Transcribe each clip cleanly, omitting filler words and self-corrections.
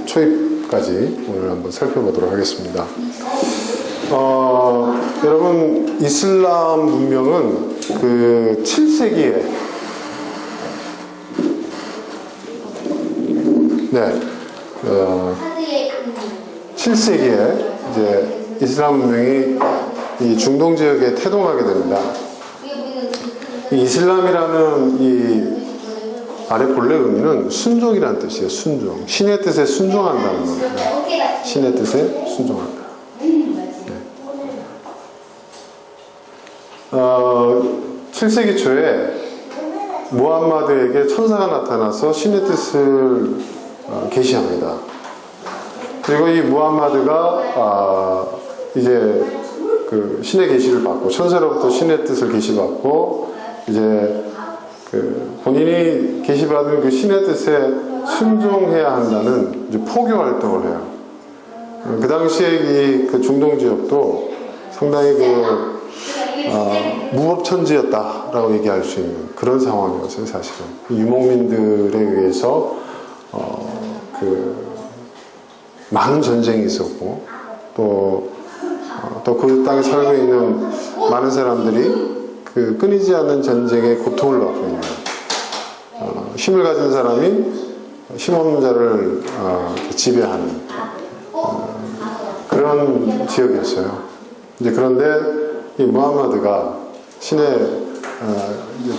초입까지 오늘 한번 살펴보도록 하겠습니다. 여러분, 이슬람 문명은 그 7세기에 네, 7세기에 이제 이슬람 문명이 이 중동 지역에 태동하게 됩니다. 이 이슬람이라는 이 말의 본래 의미는 순종이라는 뜻이에요. 순종. 신의 뜻에 순종한다는 겁니다. 신의 뜻에 순종한다. 네. 7세기 초에 무함마드에게 천사가 나타나서 신의 뜻을 계시합니다. 그리고 이 무함마드가 이제 그 신의 계시를 받고 천사로부터 신의 뜻을 계시받고 이제 그 본인이 계시받은 그 신의 뜻에 순종해야 한다는 이제 포교 활동을 해요. 그 당시에 그 중동 지역도 상당히 무법천지였다라고 얘기할 수 있는 그런 상황이었어요. 사실은 유목민들에 의해서 많은 전쟁이 있었고 또 그 땅에 살고 있는 많은 사람들이 그 끊이지 않는 전쟁의 고통을 받고 있는 힘을 가진 사람이 힘없는 자를 지배하는 그런 지역이었어요. 이제 그런데 이 무함마드가 신의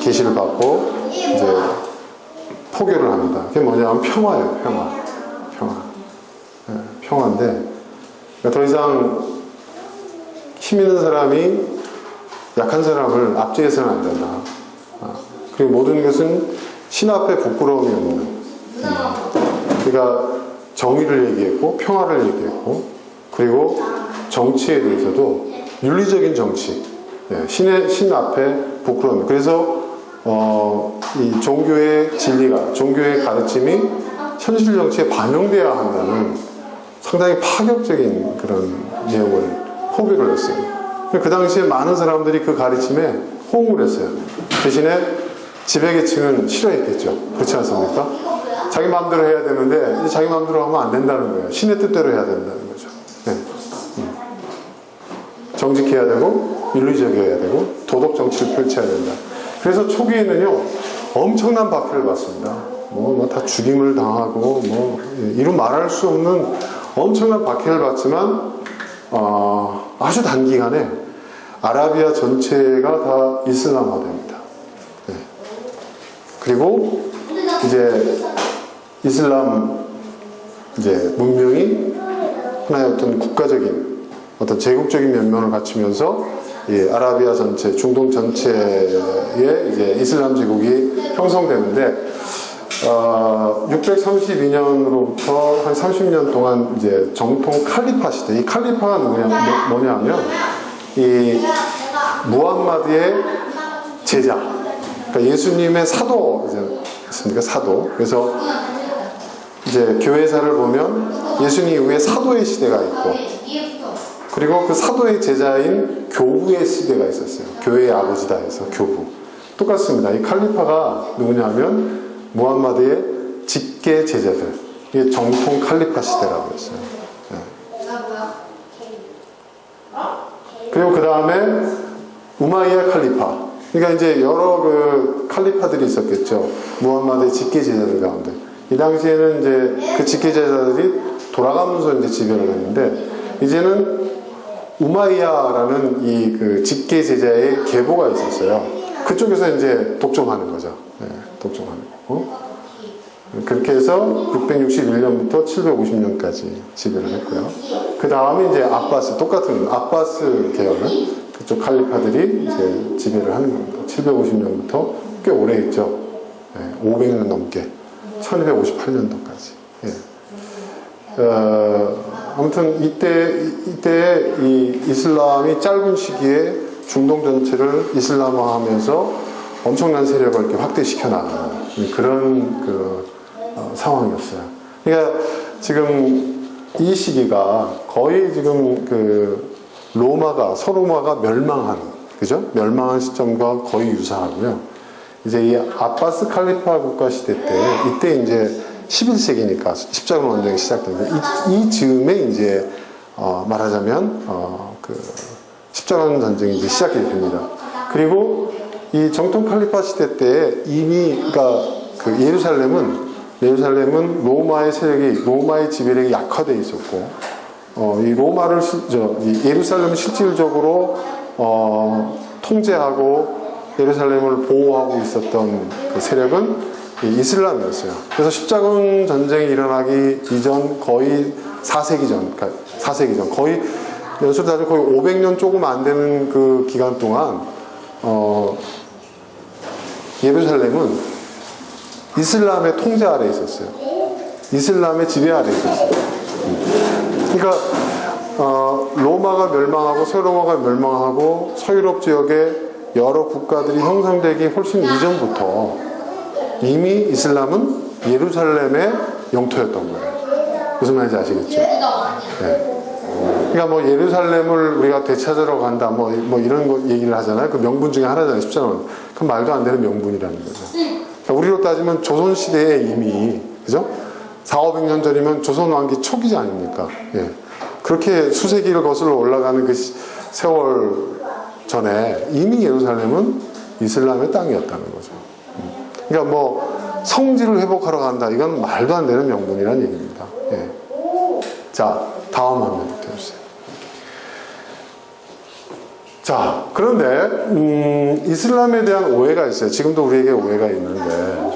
계시를 받고 이제 포교를 합니다. 그게 뭐냐면 평화예요. 평화. 네, 평화인데 더 이상 힘 있는 사람이 약한 사람을 압제해서는 안 된다. 그리고 모든 것은 신 앞에 부끄러움이 없는. 그러니까 정의를 얘기했고 평화를 얘기했고 그리고 정치에 대해서도 윤리적인 정치. 신 앞에 부끄러움. 그래서 이 종교의 진리가 종교의 가르침이 현실 정치에 반영되어야 한다는 상당히 파격적인 그런 내용을 포교를 했어요. 그 당시에 많은 사람들이 그 가르침에 호응을 했어요. 대신에 지배계층은 싫어했겠죠. 그렇지 않습니까? 자기 마음대로 해야 되는데 이제 자기 마음대로 하면 안 된다는 거예요. 신의 뜻대로 해야 된다는 거죠. 네. 정직해야 되고 윤리적이어야 되고 도덕 정치를 펼쳐야 된다. 그래서 초기에는요 엄청난 박해를 받습니다. 다 죽임을 당하고 이루 말할 수 없는 엄청난 박해를 받지만 아주 단기간에 아라비아 전체가 다 이슬람화됩니다. 네. 그리고 이제 이슬람 이제 문명이 하나의 어떤 국가적인 어떤 제국적인 면면을 갖추면서 이 아라비아 전체, 중동 전체에 이제 이슬람 제국이 형성되는데 632년으로부터 한 30년 동안 이제 정통 칼리파 시대. 이 칼리파가 뭐냐면 이 무함마드의 제자, 그러니까 예수님의 사도였습니까? 사도. 그래서 이제 교회사를 보면 예수님 이후에 사도의 시대가 있고, 그리고 그 사도의 제자인 교부의 시대가 있었어요. 교회의 아버지다 해서 교부. 똑같습니다. 이 칼리파가 누구냐면 무함마드의 직계 제자들. 이게 정통 칼리파 시대라고 했어요. 네. 그리고 그 다음에 우마이야 칼리파. 그러니까 이제 여러 그 칼리파들이 있었겠죠. 무함마드의 직계 제자들 가운데. 이 당시에는 이제 그 직계 제자들이 돌아가면서 이제 지배를 했는데, 이제는 우마이야라는 이 그 직계 제자의 계보가 있었어요. 그쪽에서 이제 독점하는 거죠. 네, 독점하는 거고. 그렇게 해서 661년부터 750년까지 지배를 했고요. 그 다음에 이제 똑같은 아바스 계열은 그쪽 칼리파들이 이제 지배를 하는 겁니다. 750년부터 꽤 오래 했죠. 네, 500년 넘게. 1258년도까지. 예. 아무튼 이때 이 이슬람이 짧은 시기에 중동 전체를 이슬람화하면서 엄청난 세력을 이렇게 확대시켜 나가는 그런 상황이었어요. 그러니까 지금 이 시기가 거의 지금 서로마가 멸망한, 그죠? 멸망한 시점과 거의 유사하고요. 이제 이 아바스 칼리파 국가 시대 때, 이때 이제 11세기니까 십자군 원정이 시작된 게 이 즈음에 이제 말하자면 그 십자군 전쟁이 이제 시작이 됩니다. 그리고 이 정통 칼리파 시대 때 이미 그러니까 그 예루살렘은 로마의 세력이 로마의 지배력이 약화되어 있었고 이 로마를 이 예루살렘을 실질적으로 통제하고 예루살렘을 보호하고 있었던 그 세력은 이슬람이었어요. 그래서 십자군 전쟁이 일어나기 이전 거의 4세기 전 거의 연수로 따지면 거의 500년 조금 안 되는 그 기간 동안 예루살렘은 이슬람의 통제 아래에 있었어요. 이슬람의 지배 아래에 있었어요. 그러니까 로마가 멸망하고 서유로마가 멸망하고 서유럽 지역의 여러 국가들이 형성되기 훨씬 이전부터 이미 이슬람은 예루살렘의 영토였던 거예요. 무슨 말인지 아시겠죠? 네. 그러니까 뭐 예루살렘을 우리가 되찾으러 간다 뭐 이런 거 얘기를 하잖아요. 그 명분 중에 하나잖아요. 십자군. 그 말도 안 되는 명분이라는 거죠. 그러니까 우리로 따지면 조선시대에 이미 그죠? 400~500년 전이면 조선 왕기 초기지 아닙니까? 예. 그렇게 수세기를 거슬러 올라가는 그 세월 전에 이미 예루살렘은 이슬람의 땅이었다는 거죠. 그러니까 뭐 성지를 회복하러 간다. 이건 말도 안 되는 명분이라는 얘기입니다. 예. 자, 다음 화면부터 해주세요. 자, 그런데 이슬람에 대한 오해가 있어요. 지금도 우리에게 오해가 있는데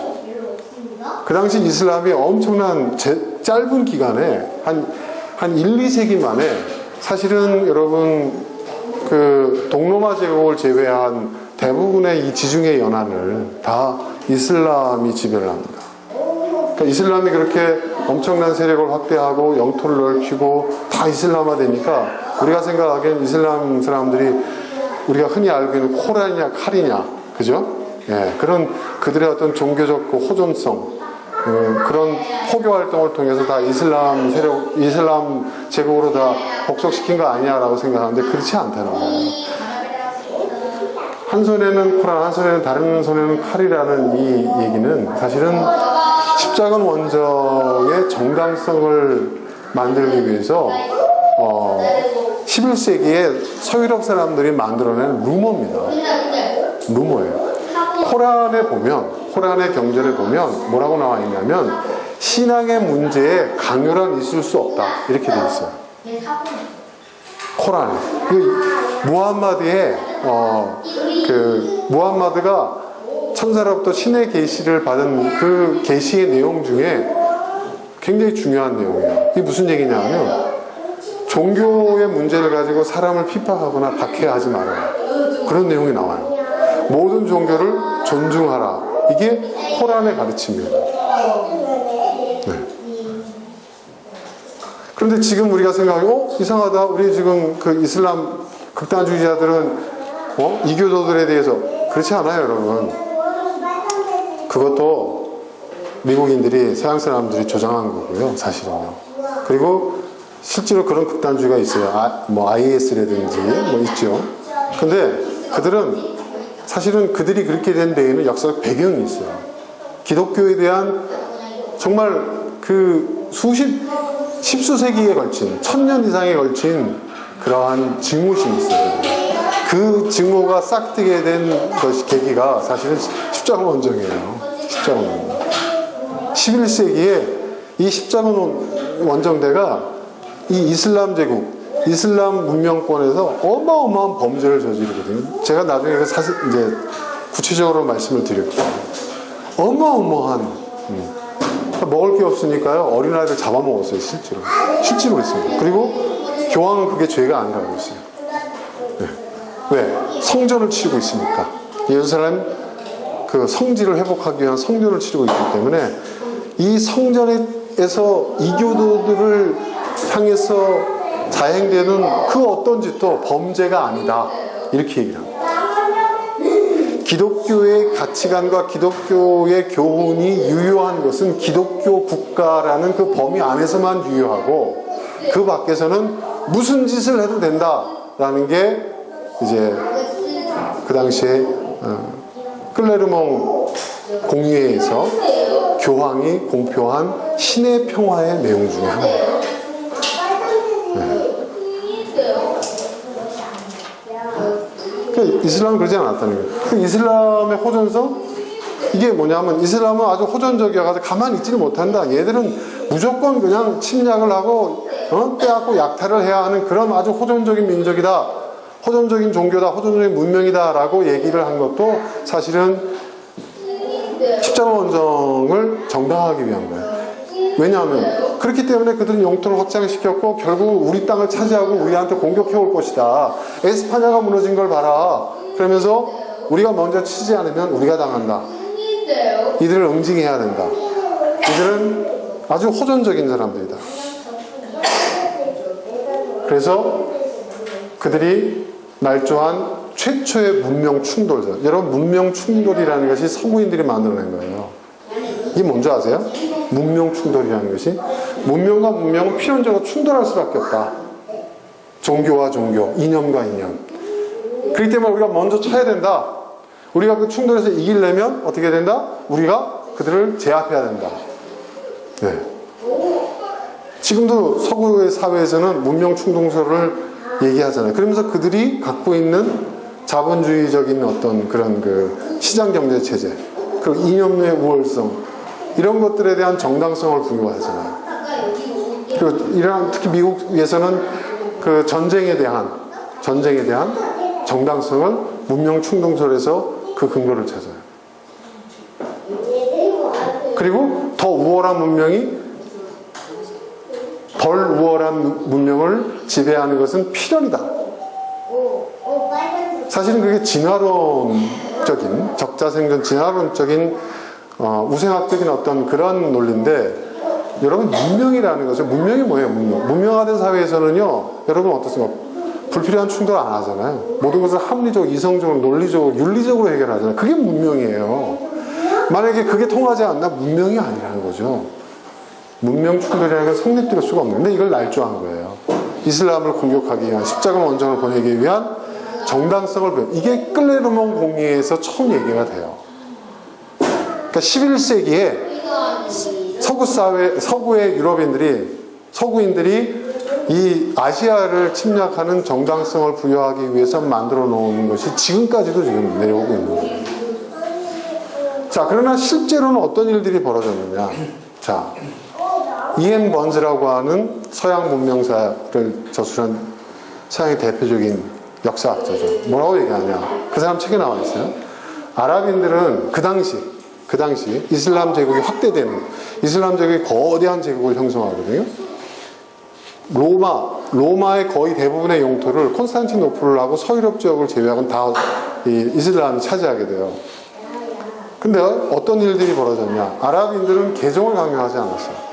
그 당시 이슬람이 엄청난 짧은 기간에 한 1, 2세기 만에 사실은 여러분 그 동로마 제국을 제외한 대부분의 이 지중해 연안을 다 이슬람이 지배를 합니다. 그러니까 이슬람이 그렇게 엄청난 세력을 확대하고 영토를 넓히고 다 이슬람화 되니까 우리가 생각하기엔 이슬람 사람들이 우리가 흔히 알고 있는 코란이냐 칼이냐 그죠? 예, 그런 그들의 어떤 종교적 호전성 그런 포교 활동을 통해서 다 이슬람 제국으로 다 복속시킨 거 아니냐라고 생각하는데 그렇지 않다는 거예요. 한 손에는 코란, 한 손에는 다른 손에는 칼이라는 이 얘기는 사실은 십자군 원정의 정당성을 만들기 위해서 11세기에 서유럽 사람들이 만들어낸 루머입니다. 루머예요. 코란의 경전에 보면 뭐라고 나와 있냐면 신앙의 문제에 강요란 있을 수 없다 이렇게 돼 있어요. 코란에 무함마드의 무함마드가 천사로부터 신의 계시를 받은 그 계시의 내용 중에 굉장히 중요한 내용이에요. 이게 무슨 얘기냐면 종교의 문제를 가지고 사람을 핍박하거나 박해하지 말아라 그런 내용이 나와요. 모든 종교를 존중하라. 이게 코란의 가르침이에요. 네. 그런데 지금 우리가 생각하고 이상하다. 우리 지금 그 이슬람 극단주의자들은 이교도들에 대해서 그렇지 않아요, 여러분. 그것도 미국인들이 서양 사람들이 조장한 거고요, 사실은요. 그리고 실제로 그런 극단주의가 있어요. IS라든지 있죠. 근데 그들은 사실은 그들이 그렇게 된 데에는 역사적 배경이 있어요. 기독교에 대한 정말 그 십수세기에 걸친 1000년 이상에 걸친 그러한 증오심이 있어요. 그 증오가 싹트게 된 것이 계기가 사실은 십자군 원정이에요. 십자군 원정. 11세기에 이 십자군 원정대가 이 이슬람 제국, 이슬람 문명권에서 어마어마한 범죄를 저지르거든요. 제가 나중에 사실 이제 구체적으로 말씀을 드릴게요. 어마어마한 먹을 게 없으니까요 어린아이들 잡아먹었어요. 실제로 그랬습니다. 그리고 교황은 그게 죄가 아니라고 했어요. 네. 왜? 성전을 치르고 있으니까. 예루살렘 그 성지를 회복하기 위한 성전을 치르고 있기 때문에 이 성전에서 이교도들을 향해서 자행되는 그 어떤 짓도 범죄가 아니다. 이렇게 얘기를 합니다. 기독교의 가치관과 기독교의 교훈이 유효한 것은 기독교 국가라는 그 범위 안에서만 유효하고 그 밖에서는 무슨 짓을 해도 된다라는 게 이제 그 당시에 클레르몽 공의회에서 교황이 공표한 신의 평화의 내용 중에 하나예요. 이슬람은 그러지 않았다는 거예요. 그 이슬람의 호전성, 이게 뭐냐면 이슬람은 아주 호전적이어가지고 가만히 있지를 못한다. 얘들은 무조건 그냥 침략을 하고 빼앗고 약탈을 해야 하는 그런 아주 호전적인 민족이다, 호전적인 종교다, 호전적인 문명이다 라고 얘기를 한 것도 사실은 십자가 원정을 정당화하기 위한 거예요. 왜냐하면 그렇기 때문에 그들은 영토를 확장시켰고 결국 우리 땅을 차지하고 우리한테 공격해올 것이다. 에스파냐가 무너진 걸 봐라. 그러면서 우리가 먼저 치지 않으면 우리가 당한다. 이들을 응징해야 된다. 이들은 아주 호전적인 사람들이다. 그래서 그들이 날조한 최초의 문명 충돌. 여러분, 문명 충돌이라는 것이 서구인들이 만들어낸 거예요. 이게 뭔지 아세요? 문명 충돌이라는 것이, 문명과 문명은 필연적으로 충돌할 수밖에 없다. 종교와 종교, 이념과 이념. 그렇기 때문에 우리가 먼저 쳐야 된다. 우리가 그 충돌에서 이기려면 어떻게 된다? 우리가 그들을 제압해야 된다. 네. 지금도 서구의 사회에서는 문명 충동설을 얘기하잖아요. 그러면서 그들이 갖고 있는 자본주의적인 어떤 그런 그 시장 경제 체제, 그 이념의 우월성, 이런 것들에 대한 정당성을 부여하잖아요. 그리고 이런, 특히 미국에서는 그 전쟁에 대한 정당성을 문명 충동설에서 그 근거를 찾아요. 그리고 더 우월한 문명이 덜 우월한 문명을 지배하는 것은 필연이다. 사실은 그게 진화론적인, 적자생존 진화론적인 우생학적인 어떤 그런 논리인데, 여러분, 문명이라는 것은, 문명이 뭐예요? 문명화된 사회에서는요, 여러분 어떻습니까? 불필요한 충돌 안 하잖아요. 모든 것을 합리적으로, 이성적으로, 논리적으로, 윤리적으로 해결하잖아요. 그게 문명이에요. 만약에 그게 통하지 않나 문명이 아니라는 거죠. 문명 충돌이라는 건 성립될 수가 없는데 이걸 날조한 거예요. 이슬람을 공격하기 위한, 십자가 원정을 보내기 위한 정당성을, 이게 끌레르몬 공의에서 처음 얘기가 돼요. 그러니까 11세기에 서구의 서구인들이 이 아시아를 침략하는 정당성을 부여하기 위해서 만들어 놓은 것이 지금까지도 지금 내려오고 있는 거예요. 자, 그러나 실제로는 어떤 일들이 벌어졌느냐. 자, 이엔 번즈라고 하는 서양 문명사를 저술한 서양의 대표적인 역사학자죠. 뭐라고 얘기하냐. 그 사람 책에 나와 있어요. 아랍인들은 그 당시 이슬람 제국이 확대되는, 이슬람 제국이 거대한 제국을 형성하거든요. 로마의 거의 대부분의 영토를 콘스탄티노플을 하고 서유럽 지역을 제외하고는 다 이슬람이 차지하게 돼요. 근데 어떤 일들이 벌어졌냐. 아랍인들은 개종을 강요하지 않았어요.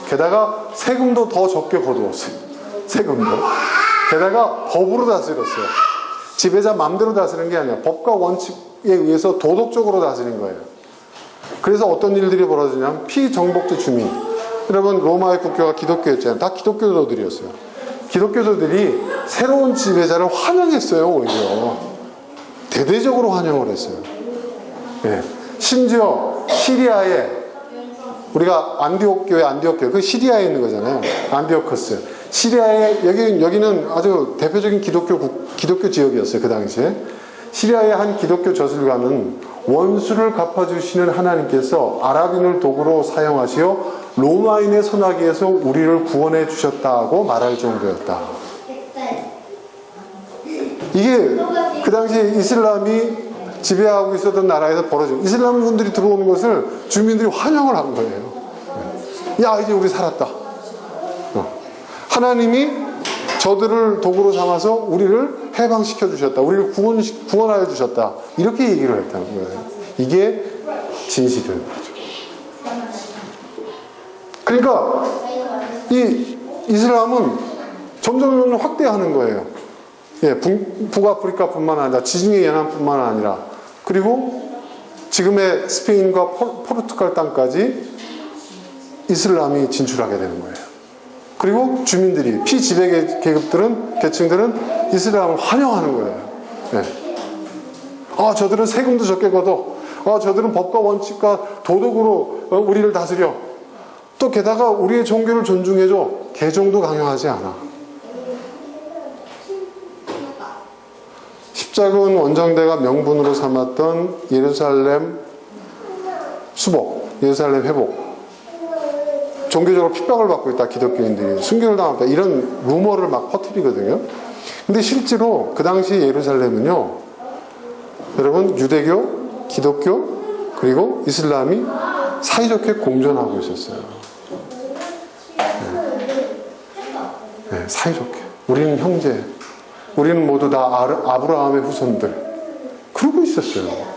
게다가 세금도 더 적게 거두었어요. 세금도. 게다가 법으로 다스렸어요. 지배자 마음대로 다스리는 게 아니라 법과 원칙에 의해서 도덕적으로 다스린 거예요. 그래서 어떤 일들이 벌어지냐면, 피정복자 주민, 여러분 로마의 국교가 기독교였잖아요. 다 기독교도들이었어요. 기독교도들이 새로운 지배자를 환영했어요. 오히려 대대적으로 환영을 했어요. 네. 심지어 시리아에, 우리가 안디옥 교회, 그 시리아에 있는 거잖아요. 안디오커스. 시리아에, 여기는 아주 대표적인 기독교 지역이었어요. 그 당시에. 시리아의 한 기독교 저술가는 원수를 갚아주시는 하나님께서 아랍인을 도구로 사용하시어 로마인의 손아귀에서 우리를 구원해 주셨다고 말할 정도였다. 이게 그 당시에 이슬람이 지배하고 있었던 나라에서 벌어진, 이슬람 분들이 들어오는 것을 주민들이 환영을 한 거예요. 야, 이제 우리 살았다. 하나님이 저들을 도구로 삼아서 우리를 해방시켜 주셨다. 우리를 구원하여 주셨다. 이렇게 얘기를 했다는 거예요. 이게 진실인 거죠. 그러니까 이 이슬람은 점점 확대하는 거예요. 예, 북아프리카뿐만 아니라 지중해 연안뿐만 아니라, 그리고 지금의 스페인과 포르투갈 땅까지 이슬람이 진출하게 되는 거예요. 그리고 주민들이, 피지배 계층들은 이슬람을 환영하는 거예요. 네. 저들은 세금도 적게 걷어. 저들은 법과 원칙과 도덕으로 우리를 다스려. 또 게다가 우리의 종교를 존중해줘. 개종도 강요하지 않아. 십자군 원정대가 명분으로 삼았던 예루살렘 수복, 예루살렘 회복. 종교적으로 핍박을 받고 있다, 기독교인들이. 순교를 당했다. 이런 루머를 막 퍼뜨리거든요. 근데 실제로 그 당시 예루살렘은요, 여러분, 유대교, 기독교, 그리고 이슬람이 사이좋게 공존하고 있었어요. 네, 사이좋게. 우리는 형제. 우리는 모두 다 아브라함의 후손들. 그러고 있었어요.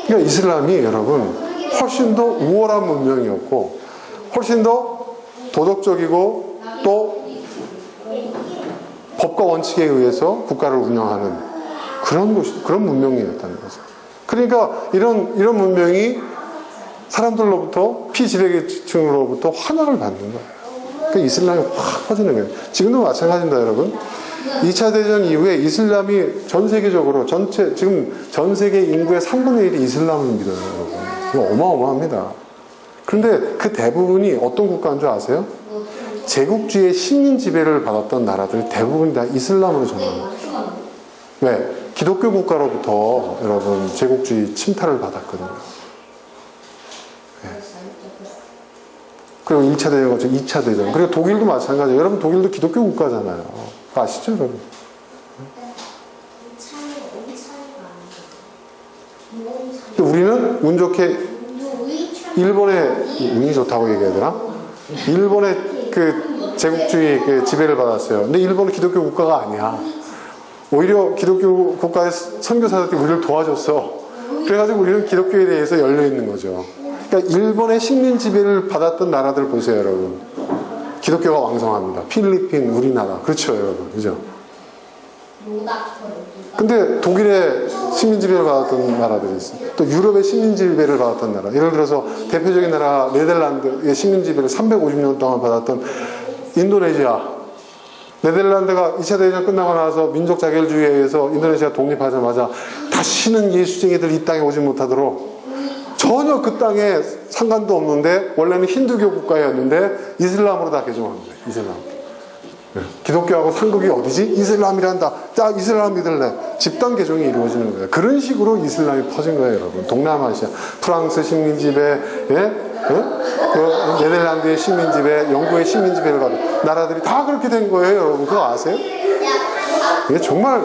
그러니까 이슬람이 여러분 훨씬 더 우월한 문명이었고 훨씬 더 도덕적이고 또 법과 원칙에 의해서 국가를 운영하는 그런 문명이었다는 거죠. 그러니까 이런 문명이 사람들로부터 피지배계층으로부터 환호를 받는 거예요. 그러니까 이슬람이 확 퍼지는 거예요. 지금도 마찬가지입니다, 여러분. 2차 대전 이후에 이슬람이 전 세계적으로 지금 전 세계 인구의 3분의 1이 이슬람을 믿어요, 여러분. 이거 어마어마합니다. 그런데 그 대부분이 어떤 국가인 줄 아세요? 제국주의의 식민 지배를 받았던 나라들 대부분이 다 이슬람으로 전환합니다. 왜? 기독교 국가로부터 여러분 제국주의 침탈을 받았거든요. 네. 그리고 1차 대전 거쳐 2차 대전. 그리고 독일도 마찬가지예요. 여러분 독일도 기독교 국가잖아요. 아시죠, 여러분? 우리는 운 좋게 일본의 운이 좋다고 얘기해야 되나? 일본의 그 제국주의 그 지배를 받았어요. 근데 일본은 기독교 국가가 아니야. 오히려 기독교 국가의 선교사들이 우리를 도와줬어. 그래가지고 우리는 기독교에 대해서 열려 있는 거죠. 그러니까 일본의 식민 지배를 받았던 나라들 보세요, 여러분. 기독교가 왕성합니다. 필리핀, 우리나라. 그렇죠, 여러분. 그죠? 근데 독일의 식민 지배를 받았던 나라들이 있어요. 또 유럽의 식민 지배를 받았던 나라. 예를 들어서 대표적인 나라 네덜란드의 식민 지배를 350년 동안 받았던 인도네시아. 네덜란드가 2차 대전 끝나고 나서 민족 자결주의에 의해서 인도네시아 독립하자마자 다시는 예수쟁이들 이 땅에 오지 못하도록 전혀 그 땅에 상관도 없는데 원래는 힌두교 국가였는데 이슬람으로 다 개종한 거예요. 이슬람. 기독교하고 상극이 어디지? 이슬람이란다. 자, 이슬람 믿을래. 집단 개종이 이루어지는 거예요. 그런 식으로 이슬람이 퍼진 거예요, 여러분. 동남아시아, 프랑스 식민 지배, 그 네덜란드의 식민 지배, 영국의 식민 지배를 받은 나라들이 다 그렇게 된 거예요, 여러분. 그거 아세요? 이게 정말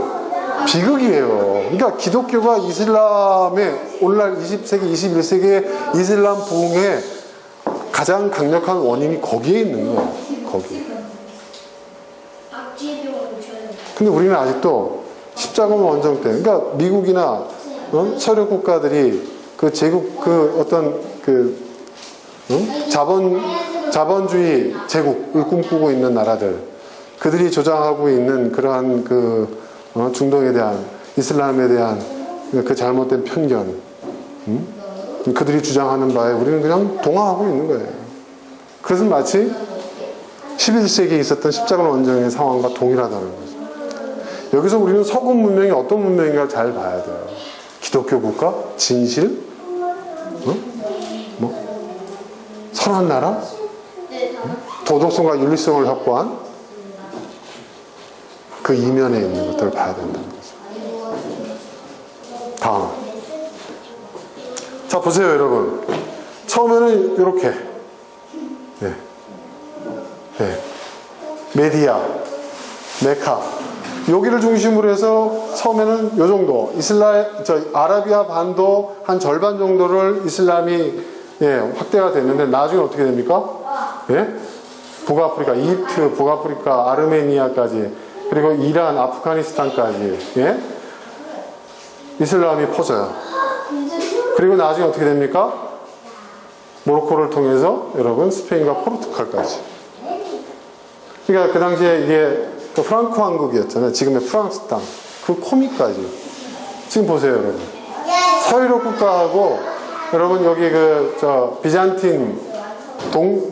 비극이에요. 그러니까 기독교가 이슬람의 오늘날 20세기, 21세기의 이슬람 부흥의 가장 강력한 원인이 거기에 있는 거예요. 거기. 근데 우리는 아직도 십자군 원정 때, 그러니까 미국이나 서력 국가들이 그 제국 그 어떤 그 자본주의 제국을 꿈꾸고 있는 나라들, 그들이 조장하고 있는 그러한 그 중동에 대한 이슬람에 대한 그 잘못된 편견, 그들이 주장하는 바에 우리는 그냥 동화하고 있는 거예요. 그래서 마치 11세기에 있었던 십자군 원정의 상황과 동일하다는 거죠. 여기서 우리는 서구 문명이 어떤 문명인가 잘 봐야 돼요. 기독교 국가, 진실, 선한 나라, 도덕성과 윤리성을 확보한 그 이면에 있는 것들을 봐야 된다는 거죠. 다음. 자, 보세요, 여러분. 처음에는 이렇게. 네. 네. 메디아, 메카. 여기를 중심으로 해서 처음에는 요 정도. 아라비아 반도 한 절반 정도를 이슬람이 확대가 됐는데 나중에 어떻게 됩니까? 예? 북아프리카, 이집트, 북아프리카, 아르메니아까지, 그리고 이란, 아프가니스탄까지, 예? 이슬람이 퍼져요. 그리고 나중에 어떻게 됩니까? 모로코를 통해서 여러분 스페인과 포르투갈까지. 그러니까 그 당시에 이게 그 프랑크 왕국이었잖아요. 지금의 프랑스 땅. 그 코미까지. 지금 보세요, 여러분. 서유럽 국가하고 여러분 여기 비잔틴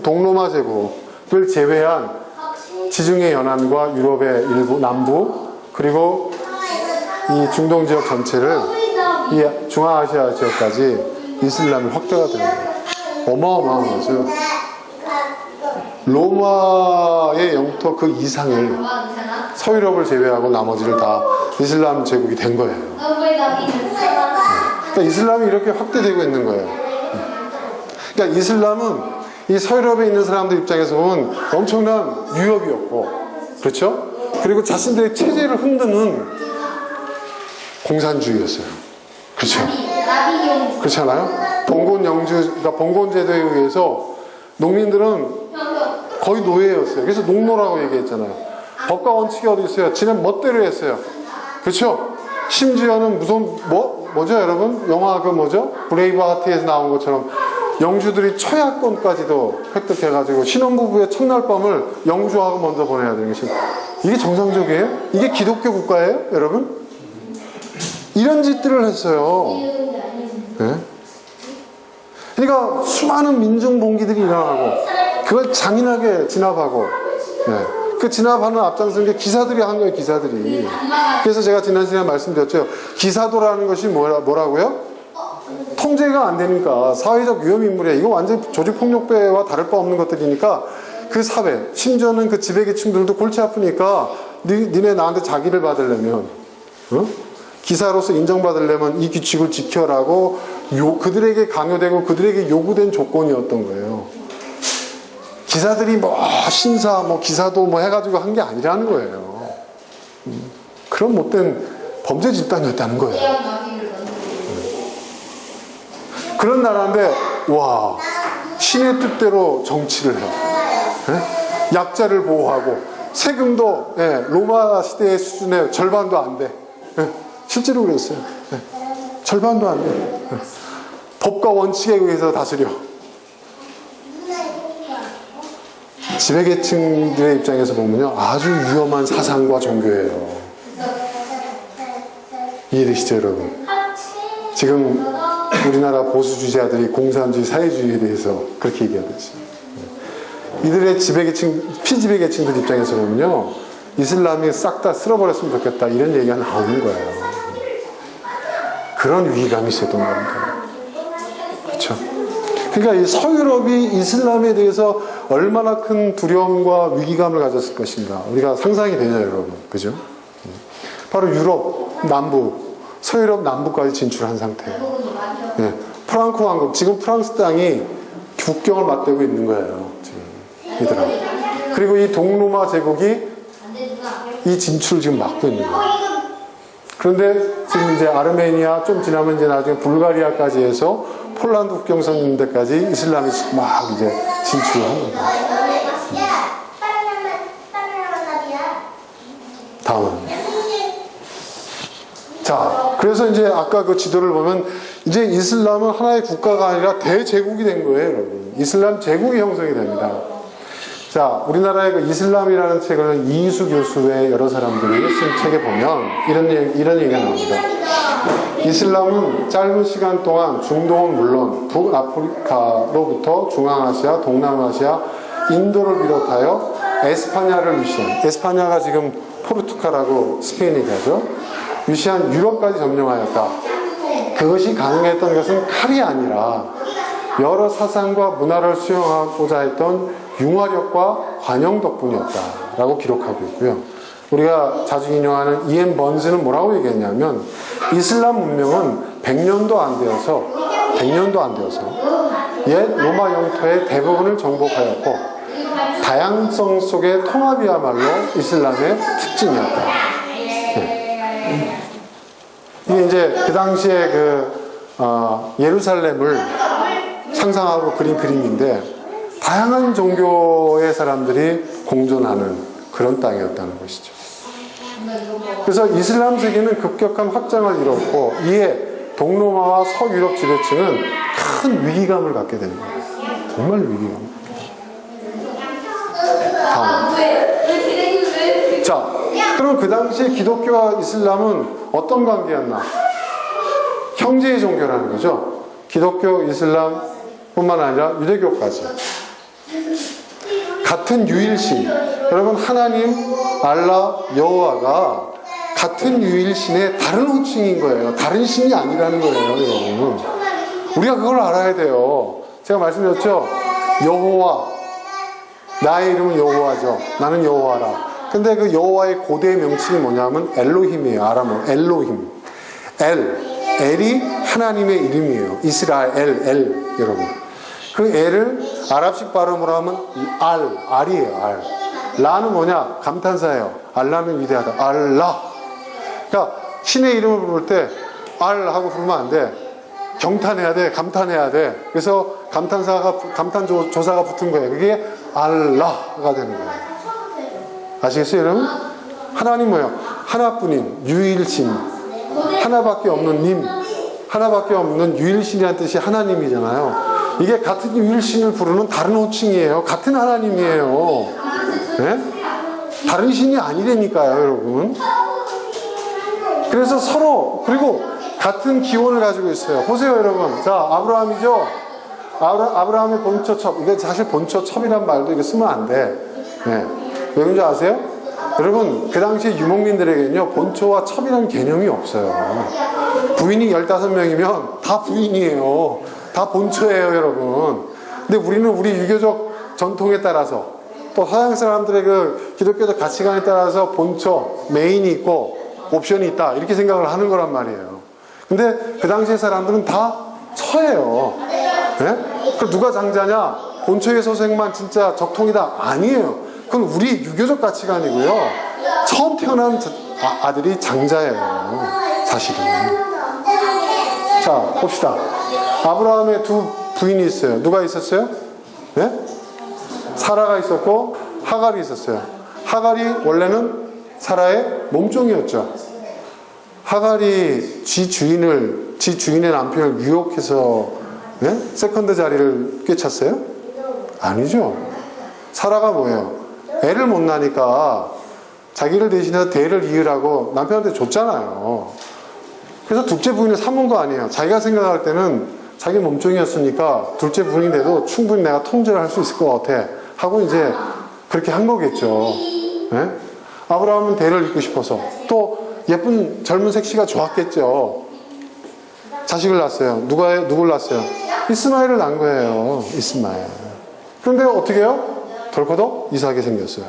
동로마 제국을 제외한 지중해 연안과 유럽의 일부 남부, 그리고 이 중동 지역 전체를 이 중앙아시아 지역까지 이슬람이 확대가 되는 거예요. 어마어마한 거죠. 로마의 영토 그 이상을 서유럽을 제외하고 나머지를 다 이슬람 제국이 된 거예요. 그러니까 이슬람이 이렇게 확대되고 있는 거예요. 그러니까 이슬람은 이 서유럽에 있는 사람들 입장에서 보면 엄청난 위협이었고, 그렇죠? 그리고 자신들의 체제를 흔드는 공산주의였어요. 그렇죠? 그렇지 않아요? 그러니까 봉건제도에 의해서 농민들은 거의 노예였어요. 그래서 농노라고 얘기했잖아요. 법과 원칙이 어디 있어요? 지는 멋대로 했어요. 그렇죠? 심지어는 무슨 뭐죠 여러분? 영화 그 뭐죠? 브레이브하트에서 나온 것처럼 영주들이 처야권까지도 획득해가지고 신혼부부의 첫날 밤을 영주하고 먼저 보내야 되는 것이, 이게 정상적이에요? 이게 기독교 국가예요? 여러분? 이런 짓들을 했어요. 네? 그러니까 수많은 민중봉기들이 일어나고 그걸 잔인하게 진압하고, 네. 그 진압하는 앞장서는 게 기사들이 한 거예요. 기사들이. 그래서 제가 지난 시간에 말씀드렸죠. 기사도라는 것이 뭐라고요? 통제가 안 되니까 사회적 위험인물이야. 이거 완전 조직폭력배와 다를 바 없는 것들이니까 그 사회, 심지어는 그 지배계층들도 골치 아프니까 니네 나한테 자기를 받으려면, 기사로서 인정받으려면 이 규칙을 지켜라고 그들에게 강요되고 그들에게 요구된 조건이었던 거예요. 기사들이 신사 기사도 해가지고 한 게 아니라는 거예요. 그런 못된 범죄 집단이었다는 거예요. 그런 나라인데 와, 신의 뜻대로 정치를 해요. 네? 약자를 보호하고 세금도 로마 시대의 수준의 절반도 안 돼. 실제로 그랬어요. 절반도 안 돼. 법과 원칙에 의해서 다스려. 지배계층들의 입장에서 보면요, 아주 위험한 사상과 종교예요. 이해되시죠, 여러분? 지금 우리나라 보수주의자들이 공산주의, 사회주의에 대해서 그렇게 얘기하듯이, 이들의 피지배계층들 입장에서 보면요, 이슬람이 싹 다 쓸어버렸으면 좋겠다, 이런 얘기가 나오는 거예요. 그런 위기감이 있었던 겁니다. 그렇죠? 그러니까 이 서유럽이 이슬람에 대해서 얼마나 큰 두려움과 위기감을 가졌을 것인가, 우리가 상상이 되죠, 여러분? 그죠? 바로 유럽 남부, 서유럽 남부까지 진출한 상태예요. 네. 프랑코 왕국, 지금 프랑스 땅이 국경을 맞대고 있는 거예요. 지금 이들하고. 그리고 이 동로마 제국이 이 진출을 지금 막고 있는 거예요. 그런데 지금 이제 아르메니아, 좀 지나면 이제 나중에 불가리아까지 해서 폴란드 국경선 있는 데까지 이슬람이 막 이제 진출을 한 거예요. 다음은. 자, 그래서 이제 아까 그 지도를 보면 이제 이슬람은 하나의 국가가 아니라 대제국이 된 거예요, 여러분. 이슬람 제국이 형성이 됩니다. 자, 우리나라의 그 이슬람이라는 책을 이희수 교수의 여러 사람들이 쓴 책에 보면 이런 얘기가 나옵니다. 이슬람은 짧은 시간 동안 중동은 물론 북아프리카로부터 중앙아시아, 동남아시아, 인도를 비롯하여 에스파냐를 위시한, 에스파냐가 지금 포르투갈하고 스페인 얘기하죠. 위시한 유럽까지 점령하였다. 그것이 가능했던 것은 칼이 아니라 여러 사상과 문화를 수용하고자 했던 융화력과 관용 덕분이었다라고 기록하고 있고요. 우리가 자주 인용하는 이엔 번스는 뭐라고 얘기했냐면, 이슬람 문명은 100년도 안 되어서 옛 로마 영토의 대부분을 정복하였고 다양성 속의 통합이야말로 이슬람의 특징이었다. 네. 이게 이제 그 당시에 예루살렘을 상상하고 그린 그림인데, 다양한 종교의 사람들이 공존하는 그런 땅이었다는 것이죠. 그래서 이슬람 세계는 급격한 확장을 이뤘고, 이에 동로마와 서유럽 지배층은 큰 위기감을 갖게 됩니다. 정말 위기감. 다음. 자, 그럼 그 당시에 기독교와 이슬람은 어떤 관계였나? 형제의 종교라는 거죠. 기독교, 이슬람 뿐만 아니라 유대교까지. 같은 유일신, 여러분 하나님, 알라, 여호와가 같은 유일신의 다른 호칭인 거예요. 다른 신이 아니라는 거예요, 여러분. 우리가 그걸 알아야 돼요. 제가 말씀드렸죠? 여호와. 나의 이름은 여호와죠. 나는 여호와라. 근데 그 여호와의 고대 명칭이 뭐냐면 엘로힘이에요. 아람어 엘로힘. 엘이 하나님의 이름이에요. 이스라엘, 여러분. 그 엘을 아랍식 발음으로 하면 알이에요. 라는 뭐냐? 감탄사예요. 알라는 위대하다. 알라. 그러니까 신의 이름을 부를 때 하고 부르면 안 돼. 경탄해야 돼. 감탄해야 돼. 그래서 감탄조사가 붙은 거예요. 그게 알라가 되는 거예요. 아시겠어요, 여러분? 하나님 뭐예요? 하나뿐인 유일신. 하나밖에 없는 님. 하나밖에 없는 유일신이라는 뜻이 하나님이잖아요. 이게 같은 유일신을 부르는 다른 호칭이에요. 같은 하나님이에요. 네? 다른 신이 아니라니까요, 여러분. 그래서 서로, 그리고 같은 기원을 가지고 있어요. 보세요, 여러분. 자, 아브라함이죠? 아브라함의 본처첩. 이거 사실 본처첩이란 말도 이거 쓰면 안 돼. 네. 왜 그런지 아세요? 여러분, 그 당시에 유목민들에게는요, 본처와 첩이라는 개념이 없어요. 부인이 15명이면 다 부인이에요. 다 본처예요, 여러분. 근데 우리는 우리 유교적 전통에 따라서 또 서양 사람들의 그 기독교적 가치관에 따라서 본처, 메인이 있고 옵션이 있다. 이렇게 생각을 하는 거란 말이에요. 근데 그 당시의 사람들은 다 처예요. 네? 그 누가 장자냐? 본처의 소생만 진짜 적통이다. 아니에요. 그건 우리 유교적 가치관이고요. 처음 태어난 아들이 장자예요. 사실은. 자, 봅시다. 아브라함의 두 부인이 있어요. 누가 있었어요? 네? 사라가 있었고 하갈이 있었어요. 하갈이 원래는 사라의 몸종이었죠. 하갈이 지 주인의 남편을 유혹해서 네? 세컨드 자리를 꿰찼어요? 아니죠. 사라가 뭐예요? 애를 못 낳으니까 자기를 대신해서 대를 이으라고 남편한테 줬잖아요. 그래서 둘째 부인을 삼은 거 아니에요. 자기가 생각할 때는 자기 몸종이었으니까 둘째 부인인데도 충분히 내가 통제를 할 수 있을 것 같아 하고 이제 그렇게 한 거겠죠. 네? 아브라함은 대를 잇고 싶어서 또 예쁜 젊은 색시가 좋았겠죠. 자식을 낳았어요. 누굴 낳았어요? 이스마엘을 낳은 거예요. 이스마엘. 그런데 어떻게 해요? 덜커덕 이삭이 생겼어요.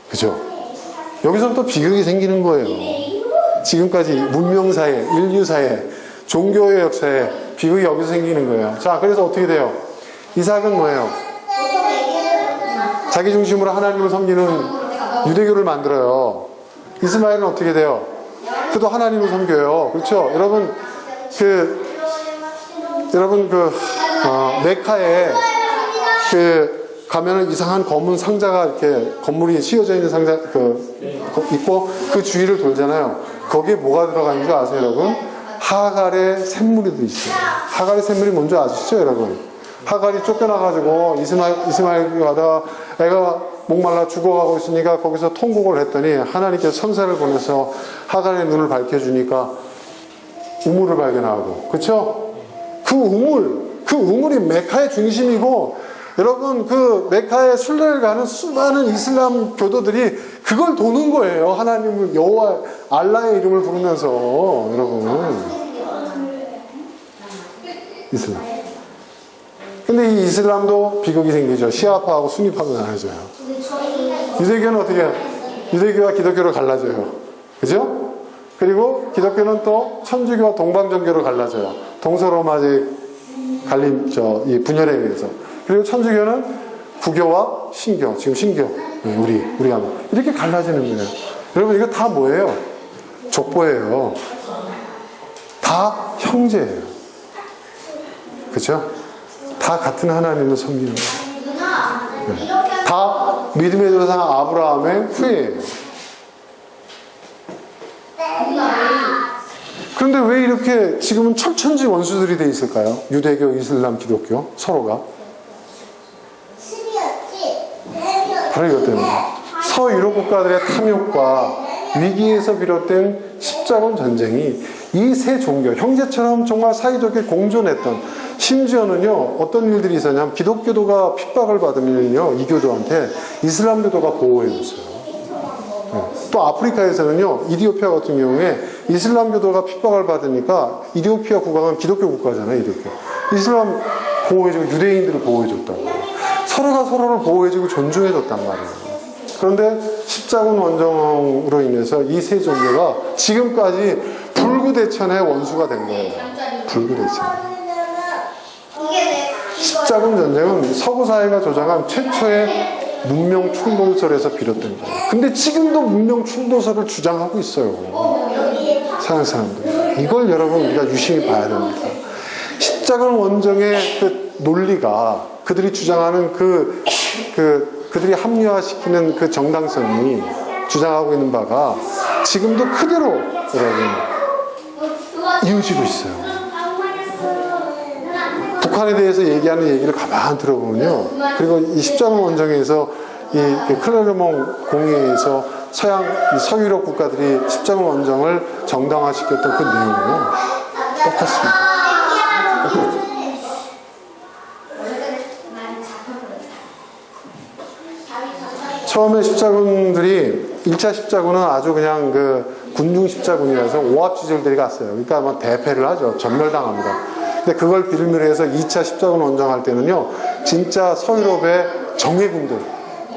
그죠? 여기서부터 비극이 생기는 거예요. 지금까지 문명사에, 인류사에, 종교의 역사에 비극이 여기서 생기는 거예요. 자, 그래서 어떻게 돼요? 이삭은 뭐예요? 자기 중심으로 하나님을 섬기는 유대교를 만들어요. 이스마엘은 어떻게 돼요? 그도 하나님을 섬겨요. 그렇죠? 여러분 메카에 가면은 이상한 검은 상자가 이렇게 건물이 씌워져 있는 상자 있고 그 주위를 돌잖아요. 거기에 뭐가 들어가는 줄 아세요, 여러분? 하갈의 샘물이 있어요. 하갈의 샘물이 뭔지 아시죠, 여러분? 하갈이 쫓겨나가지고 이스마엘 가다가 애가 목말라 죽어가고 있으니까 거기서 통곡을 했더니 하나님께서 천사를 보내서 하갈의 눈을 밝혀주니까 우물을 발견하고, 그쵸? 그 우물이 메카의 중심이고, 여러분 그 메카에 순례를 가는 수많은 이슬람 교도들이 그걸 도는 거예요. 하나님을 여호와 알라의 이름을 부르면서. 여러분 이슬람. 근데 이 이슬람도 비극이 생기죠. 시아파하고 수니파가 나눠져요. 유대교는 어떻게 해요? 유대교와 기독교로 갈라져요. 그죠? 그리고 기독교는 또 천주교와 동방정교로 갈라져요. 동서로마제 이 분열에 의해서. 그리고 천주교는 구교와 신교, 지금 신교, 우리가 이렇게 갈라지는 거예요. 여러분 이거 다 뭐예요? 족보예요. 다 형제예요. 그렇죠? 다 같은 하나님을 섬기는 거예요. 네. 다 믿음의 조상 아브라함의 후예예요. 그런데 왜 이렇게 지금은 철천지 원수들이 돼 있을까요? 유대교, 이슬람, 기독교 서로가. 바로 이것 때문에 서유럽 국가들의 탐욕과 위기에서 비롯된 십자군 전쟁이 이 세 종교, 형제처럼 정말 사이좋게 공존했던, 심지어는요 어떤 일들이 있었냐면 기독교도가 핍박을 받으면요 이교도한테 이슬람교도가 보호해줬어요. 네. 또 아프리카에서는요, 이디오피아 같은 경우에 이슬람교도가 핍박을 받으니까 이디오피아 국가는 기독교 국가잖아요, 이디오피아. 이슬람 보호해주고 유대인들을 보호해줬다고. 서로가 서로를 보호해주고 존중해줬단 말이에요. 그런데 십자군 원정으로 인해서 이 세 존재가 지금까지 불구대천의 원수가 된 거예요. 불구대천. 십자군 전쟁은 서구 사회가 조장한 최초의 문명 충돌설에서 비롯된 거예요. 근데 지금도 문명 충돌설을 주장하고 있어요. 서양 사람들. 이걸 여러분 우리가 유심히 봐야 됩니다. 십자군 원정의 그 논리가 그들이 주장하는 그들이 합리화시키는 그 정당성이 주장하고 있는 바가 지금도 그대로 여러분 이어지고 있어요. 북한에 대해서 얘기하는 얘기를 가만히 들어보면요. 그리고 이 십자군 원정에서 이 클레르몽 공의에서 서유럽 국가들이 십자군 원정을 정당화시켰던 그 내용은 똑같습니다. 처음에 십자군들이 1차 십자군은 아주 그냥 그 군중 십자군이라서 오합지졸들이 갔어요. 그러니까 뭐 대패를 하죠. 전멸당합니다. 근데 그걸 빌미로 해서 2차 십자군 원정할 때는요, 진짜 서유럽의 정예군들,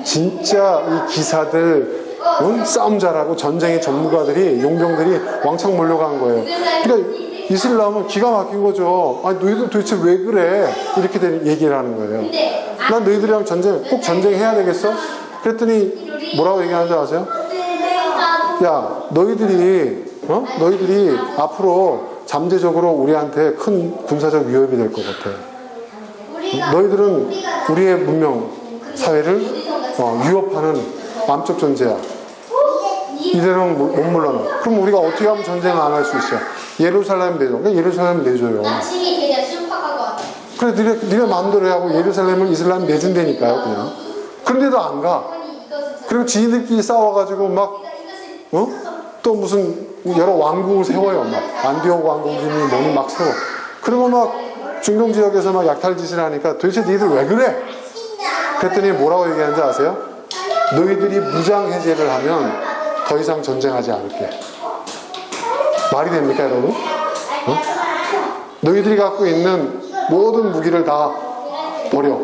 진짜 이 기사들, 싸움 잘하고 전쟁의 전문가들이, 용병들이 왕창 몰려간 거예요. 그러니까 이슬람은 기가 막힌 거죠. 아니, 너희들 도대체 왜 그래? 이렇게 얘기를 하는 거예요. 난 너희들이랑 꼭 전쟁해야 되겠어? 그랬더니 뭐라고 얘기하는 줄 아세요? 야, 너희들이 앞으로 잠재적으로 우리한테 큰 군사적 위협이 될 것 같아. 너희들은 우리의 문명 사회를 위협하는 암적 존재야. 이대로는 못 물러나. 그럼 우리가 어떻게 하면 전쟁을 안 할 수 있어? 예루살렘 내줘. 그러니까 예루살렘 내줘요. 그래, 니네 마음대로 하고 예루살렘을 이슬람 내준다니까요, 그냥. 그런데도 안 가. 그리고 지인들끼리 싸워가지고 막, 또 무슨 여러 왕국을 세워요. 막 안디옥 왕국이니 뭐니 막 세워. 그리고 막 중동 지역에서 막 약탈짓을 하니까 도대체 니들 왜 그래? 그랬더니 뭐라고 얘기하는지 아세요? 너희들이 무장 해제를 하면 더 이상 전쟁하지 않을게. 말이 됩니까, 여러분? 너희들이 갖고 있는 모든 무기를 다 버려.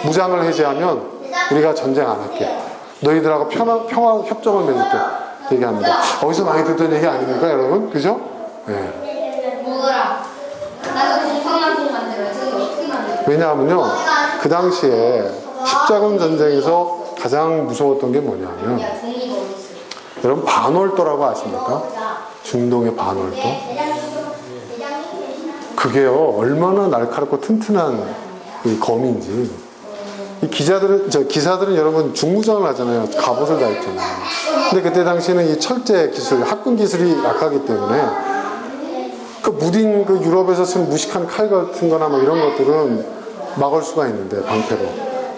무장을 해제하면 우리가 전쟁 안 할게. 너희들하고 평화 협정을 맺을게. 얘기합니다. 어디서 많이 듣던 얘기 아닙니까, 여러분? 그죠? 네. 뭐더라? 나도 공성양품 만들어요. 저기 어떻게 만들어요? 왜냐하면요, 그 당시에 십자군 전쟁에서 가장 무서웠던 게 뭐냐면, 여러분 반월도라고 아십니까? 중동의 반월도. 그게요, 얼마나 날카롭고 튼튼한 이 검인지. 이 기사들은 여러분 중무장을 하잖아요. 갑옷을 다 입잖아요. 근데 그때 당시에는 이 철제 기술, 합금 기술이 약하기 때문에 그 무딘 그 유럽에서 쓴 무식한 칼 같은 거나 뭐 이런 것들은 막을 수가 있는데, 방패로.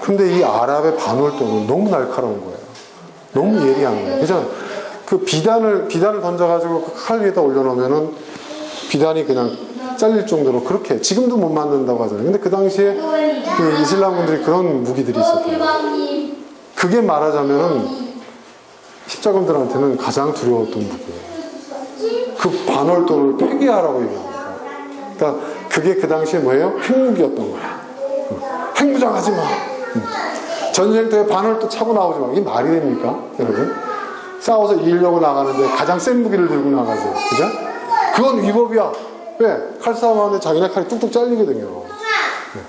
근데 이 아랍의 반월도는 너무 날카로운 거예요. 너무 예리한 거예요. 그래서 그 비단을 던져가지고 그 칼 위에다 올려놓으면은 비단이 그냥 잘릴 정도로 그렇게, 지금도 못 만든다고 하잖아요. 근데 그 당시에 그 이슬람군들이 그런 무기들이 있었거든요. 그게 말하자면은 십자군들한테는 가장 두려웠던 무기예요. 그 반월도를 폐기하라고 얘기합니다. 그러니까 그게 그 당시에 뭐예요? 핵무기였던 거야. 핵무장하지 마. 전쟁터에 반월도 차고 나오지 마. 이게 말이 됩니까, 여러분? 싸워서 이기려고 나가는데 가장 센 무기를 들고 나가죠. 그죠? 그건 위법이야. 왜? 칼싸움 하는데 자기네 칼이 뚝뚝 잘리거든요. 네.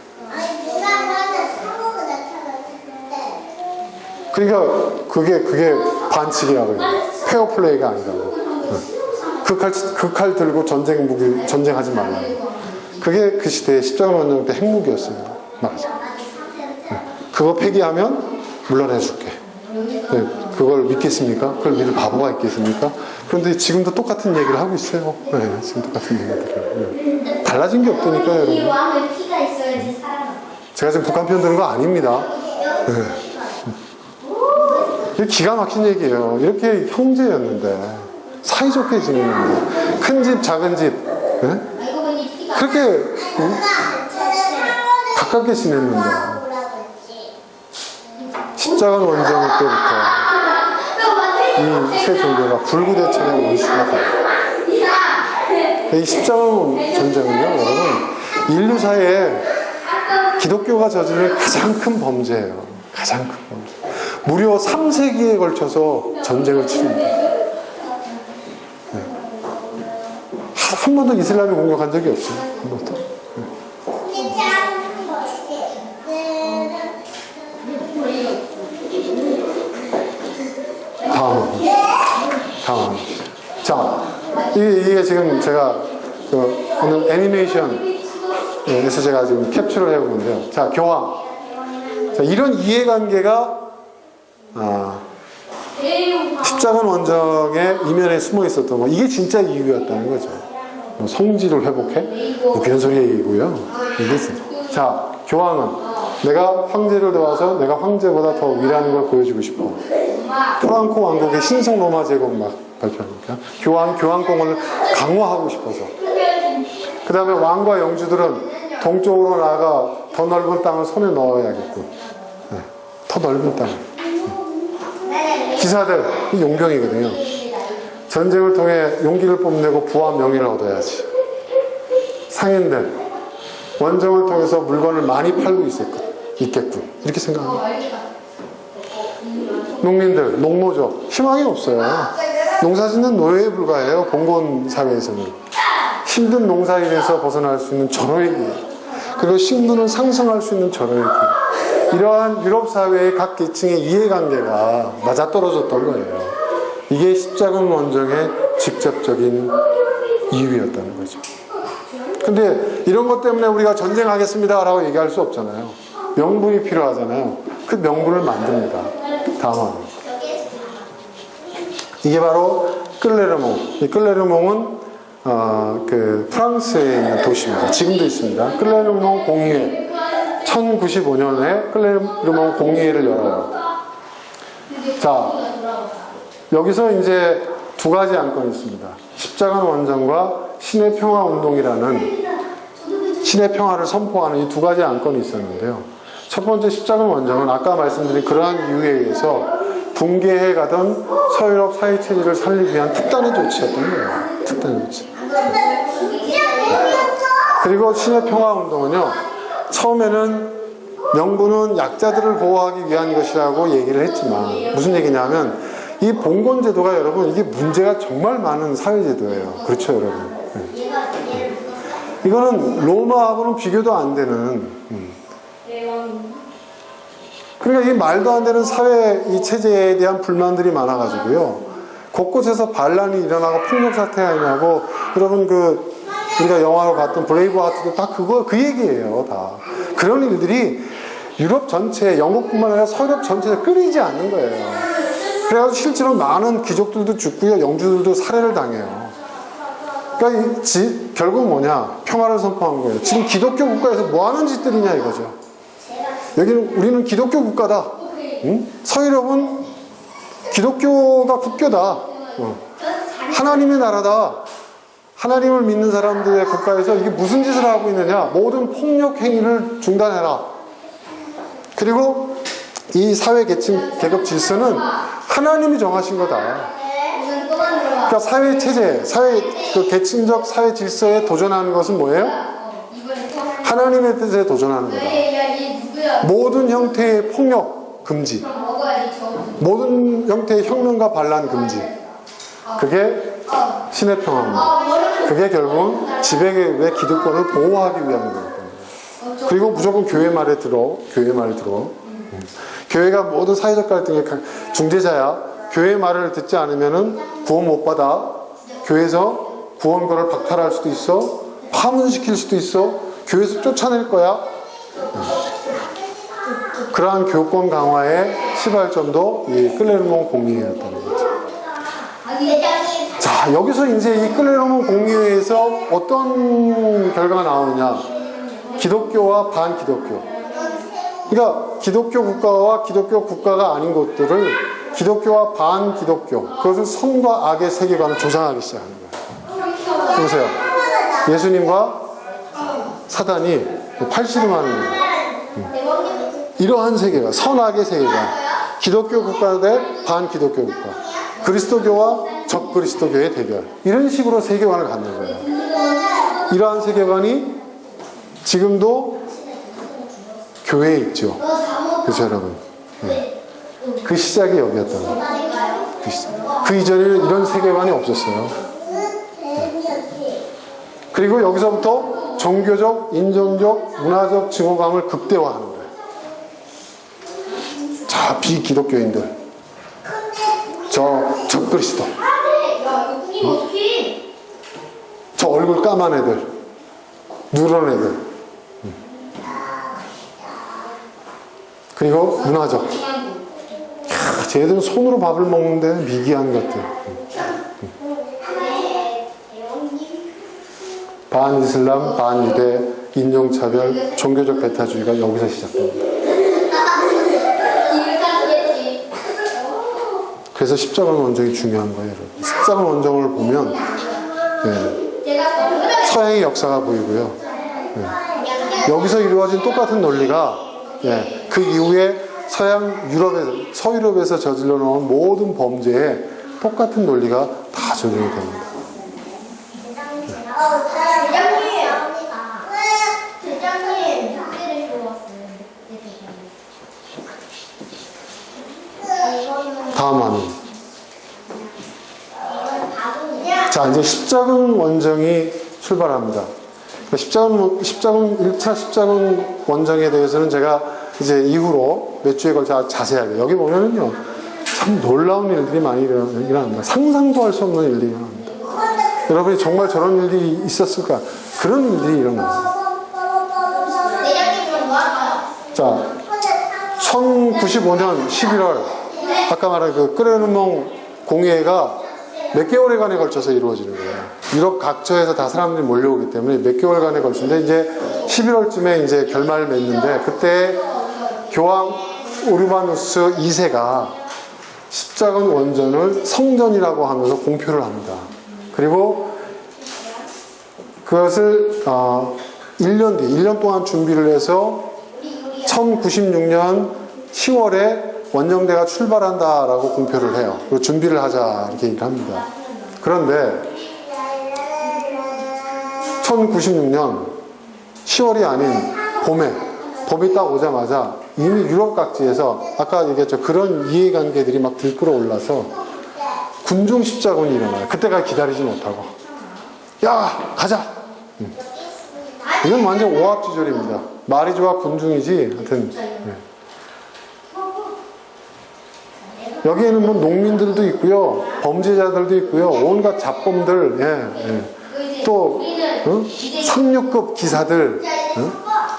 그러니까 그게 반칙이라고 해요. 페어플레이가 아니라고. 그 칼 들고 전쟁하지 말라고. 그게 그 시대의 십자군 원정 때 핵무기였어요. 맞아. 그거 폐기하면 물러내줄게. 네, 그걸 믿겠습니까? 그걸 믿을 바보가 있겠습니까? 그런데 지금도 똑같은 얘기를 하고 있어요. 네, 지금 똑같은 얘기들을. 네. 달라진 게 없다니까요, 여러분. 제가 지금 북한 편 드는 거 아닙니다. 네. 이게 기가 막힌 얘기예요. 이렇게 형제였는데, 사이좋게 지내는데, 큰 집, 작은 집, 네? 그렇게 가깝게 지냈는데, 십자군 원정 때부터 이 세 종교가 불구대천의 원수가 돼요. 이 십자군 전쟁은요, 여러분, 인류사에 기독교가 저지른 가장 큰 범죄예요. 가장 큰 범죄. 무려 3세기에 걸쳐서 전쟁을 치릅니다. 네. 한 번도 이슬람이 공격한 적이 없어요. 한 번도. 다음. 자, 이게 지금 제가 오늘 애니메이션에서 제가 지금 캡처를 해본 건데요. 자, 교황. 자, 이런 이해관계가 십자군 원정의 이면에 숨어 있었던 거. 이게 진짜 이유였다는 거죠. 뭐 성질을 회복해? 뭐 그런 소리 얘기고요. 이게 진짜. 자, 교황은 내가 황제를 도와서 내가 황제보다 더 위라는 걸 보여주고 싶어. 프랑코 왕국의 신성 로마 제국 막 발표하니까 교황공을 강화하고 싶어서. 그 다음에 왕과 영주들은 동쪽으로 나아가 더 넓은 땅을 손에 넣어야겠고, 네, 더 넓은 땅. 기사들 용병이거든요. 전쟁을 통해 용기를 뽐내고 부와 명예를 얻어야지. 상인들 원정을 통해서 물건을 많이 팔고 있겠군. 이렇게 생각합니다. 농민들, 농모죠. 희망이 없어요. 농사짓는 노예에 불과해요. 공건 사회에서는. 힘든 농사일에서 벗어날 수 있는 절호의기, 그리고 식문을 상승할 수 있는 절호의기. 이러한 유럽 사회의 각 계층의 이해관계가 맞아떨어졌던 거예요. 이게 십자군 원정의 직접적인 이유였다는 거죠. 근데 이런 것 때문에 우리가 전쟁하겠습니다 라고 얘기할 수 없잖아요. 명분이 필요하잖아요. 그 명분을 만듭니다. 다음은 이게 바로 끌레르몽. 이 끌레르몽은 그 프랑스에 있는 도시입니다. 지금도 있습니다. 끌레르몽 공의회. 1095년에 끌레르몽 공의회를 열어요. 자, 여기서 이제 두 가지 안건이 있습니다. 십자군 원정과 신의 평화 운동이라는, 신의 평화를 선포하는 이 두 가지 안건이 있었는데요. 첫 번째 십자군 원정은 아까 말씀드린 그러한 이유에 의해서 붕괴해 가던 서유럽 사회체제를 살리기 위한 특단의 조치였던 거예요. 특단의 조치. 그리고 신의 평화 운동은요, 처음에는 명분은 약자들을 보호하기 위한 것이라고 얘기를 했지만, 무슨 얘기냐면 이 봉건 제도가, 여러분, 이게 문제가 정말 많은 사회제도예요. 그렇죠, 여러분? 네. 이거는 로마하고는 비교도 안 되는, 그러니까 이 말도 안 되는 사회 이 체제에 대한 불만들이 많아가지고요, 곳곳에서 반란이 일어나고 폭력 사태가 일어나고, 여러분 우리가 영화로 봤던 브레이브 하트도 다 그 얘기예요. 다 그런 일들이 유럽 전체, 영국뿐만 아니라 서유럽 전체에 끊이지 않는 거예요. 그래가지고 실제로 많은 귀족들도 죽고요, 영주들도 살해를 당해요. 그러니까 결국 뭐냐, 평화를 선포한 거예요. 지금 기독교 국가에서 뭐 하는 짓들이냐 이거죠. 여기는 우리는 기독교 국가다. 응? 서유럽은 기독교가 국교다. 하나님의 나라다. 하나님을 믿는 사람들의 국가에서 이게 무슨 짓을 하고 있느냐. 모든 폭력 행위를 중단해라. 그리고 이 사회 계급 질서는 하나님이 정하신 거다. 그러니까 사회 체제, 그 계층적 사회 질서에 도전하는 것은 뭐예요? 하나님의 뜻에 도전하는 거다. 모든 형태의 폭력 금지, 모든 형태의 혁명과 반란 금지. 그게 신의 평화입니다. 그게 결국은 지배계급의 기득권을 보호하기 위한 거거든요. 그리고 무조건 교회 말에 들어. 교회가 모든 사회적 갈등의 중재자야. 교회 말을 듣지 않으면은 구원 못 받아. 교회에서 구원권을 박탈할 수도 있어. 파문시킬 수도 있어. 교회에서 쫓아낼 거야. 그러한 교권 강화의 시발점도 이 끌레르몽 공의회였다는 거죠. 자, 여기서 이제 이 끌레르몽 공의회에서 어떤 결과가 나오느냐. 기독교와 반기독교. 그러니까 기독교 국가와 기독교 국가가 아닌 곳들을 기독교와 반기독교, 그것을 선과 악의 세계관을 조장하기 시작하는 거예요. 보세요. 예수님과 사단이 팔씨름하는 거예요. 이러한 세계관, 선악의 세계관. 기독교 국가 대 반기독교 국가. 그리스도교와 적그리스도교의 대결. 이런 식으로 세계관을 갖는 거예요. 이러한 세계관이 지금도 교회에 있죠. 그렇죠, 여러분? 네. 그 시작이 여기였던 거예요. 그 이전에는 이런 세계관이 없었어요. 그리고 여기서부터 종교적, 인종적, 문화적 증오감을 극대화하는 거예요. 자, 비기독교인들, 저 적그리스도, 저 얼굴 까만 애들, 누런 애들, 그리고 문화적, 쟤들은 손으로 밥을 먹는데 미개한 것들. 반이슬람, 반유대, 인종차별, 종교적 배타주의가 여기서 시작됩니다. 그래서 십자가 원정이 중요한 거예요, 여러분. 십자가 원정을 보면 서양의 역사가 보이고요. 여기서 이루어진 똑같은 논리가 그 이후에 서유럽에서 저질러 놓은 모든 범죄에 똑같은 논리가 다 적용이 됩니다. 다음 화면. 자, 이제 십자군 원정이 출발합니다. 1차 십자군 원정에 대해서는 제가 이제 이후로 몇 주에 걸쳐 자세하게, 여기 보면은요, 참 놀라운 일들이 많이 일어납니다. 상상도 할 수 없는 일들이 일어납니다. 여러분이 정말 저런 일들이 있었을까? 그런 일들이 일어납니다. 자, 1095년 11월, 아까 말한 그 끄레르몽 공회가 몇 개월간에 걸쳐서 이루어지는 거예요. 유럽 각처에서 다 사람들이 몰려오기 때문에 몇 개월간에 걸치는데, 이제 11월쯤에 이제 결말을 맺는데, 그때 교황 우르바누스 2세가 십자군 원전을 성전이라고 하면서 공표를 합니다. 그리고 그것을 1년 동안 준비를 해서 1096년 10월에 원정대가 출발한다라고 공표를 해요. 그리고 준비를 하자 이렇게 얘기를 합니다. 그런데 1096년 10월이 아닌 봄이 딱 오자마자 이미 유럽 각지에서 아까 얘기했죠. 그런 이해관계들이 막 들끓어 올라서 군중 십자군이 일어나요. 그때까지 기다리지 못하고, 야, 가자. 이건 완전 오합지졸입니다. 말이 좋아 군중이지. 하여튼 여기에는 뭐 농민들도 있고요, 범죄자들도 있고요, 온갖 잡범들, 또 3류급 기사들,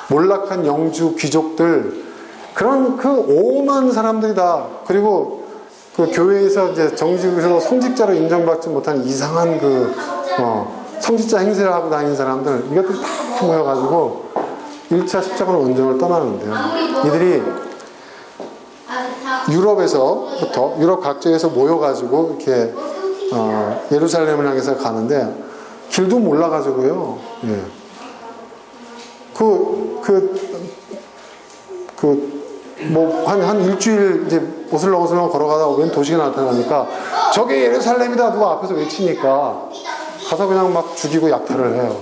몰락한 영주 귀족들, 그런 그 오만 사람들이 다, 그리고 그 교회에서 이제 정식으로 성직자로 인정받지 못한 이상한 그 성직자 행세를 하고 다니는 사람들, 이것들이 다 모여가지고 1차 십자군 원정을 떠나는데요. 이들이 유럽 각지에서 모여가지고 이렇게 예루살렘을 향해서 가는데, 길도 몰라가지고요. 한 일주일 이제 오슬렁오슬렁 걸어가다가 웬 도시가 나타나니까 저게 예루살렘이다 누가 앞에서 외치니까 가서 그냥 막 죽이고 약탈을 해요.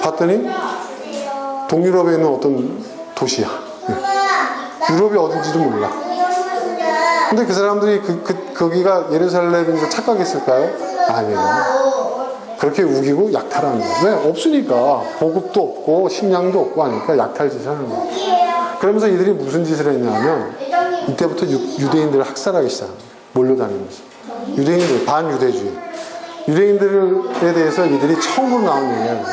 봤더니 동유럽에 있는 어떤 도시야. 유럽이 어딘지도 몰라. 근데 그 사람들이 거기가 예루살렘인 줄 착각했을까요? 아니에요. 그렇게 우기고 약탈하는 거예요. 왜? 없으니까. 보급도 없고 식량도 없고 하니까 약탈짓을 하는 거예요. 그러면서 이들이 무슨 짓을 했냐면, 이때부터 유대인들을 학살하기 시작합니다. 몰려다니면서. 유대인들, 반유대주의. 유대인들에 대해서 이들이 처음으로 나온 얘기예요.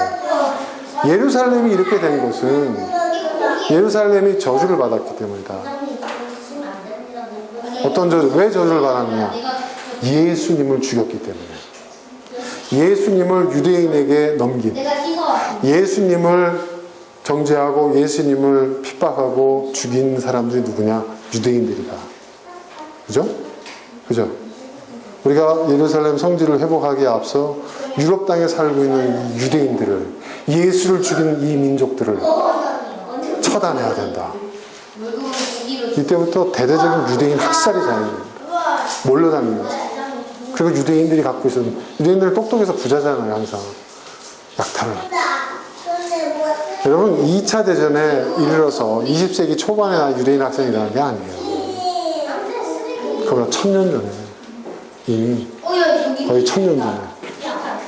예루살렘이 이렇게 된 것은 예루살렘이 저주를 받았기 때문이다. 어떤 저주? 왜 저주를 받았느냐? 예수님을 죽였기 때문에. 예수님을 유대인에게 넘긴, 예수님을 정죄하고 예수님을 핍박하고 죽인 사람들이 누구냐? 유대인들이다. 그죠? 우리가 예루살렘 성지를 회복하기에 앞서 유럽 땅에 살고 있는 유대인들을, 예수를 죽인 이 민족들을 처단해야 된다. 이때부터 대대적인 유대인 학살이 자행됩니다. 몰려다니면서. 그리고 유대인들이 갖고 있었던, 유대인들은 똑똑해서 부자잖아요, 항상. 약탈을. 여러분, 2차 대전에 이르러서 20세기 초반에 유대인 학생이 일어난 게 아니에요. 그보다 1000년 전에. 이미 거의 1000년 전에.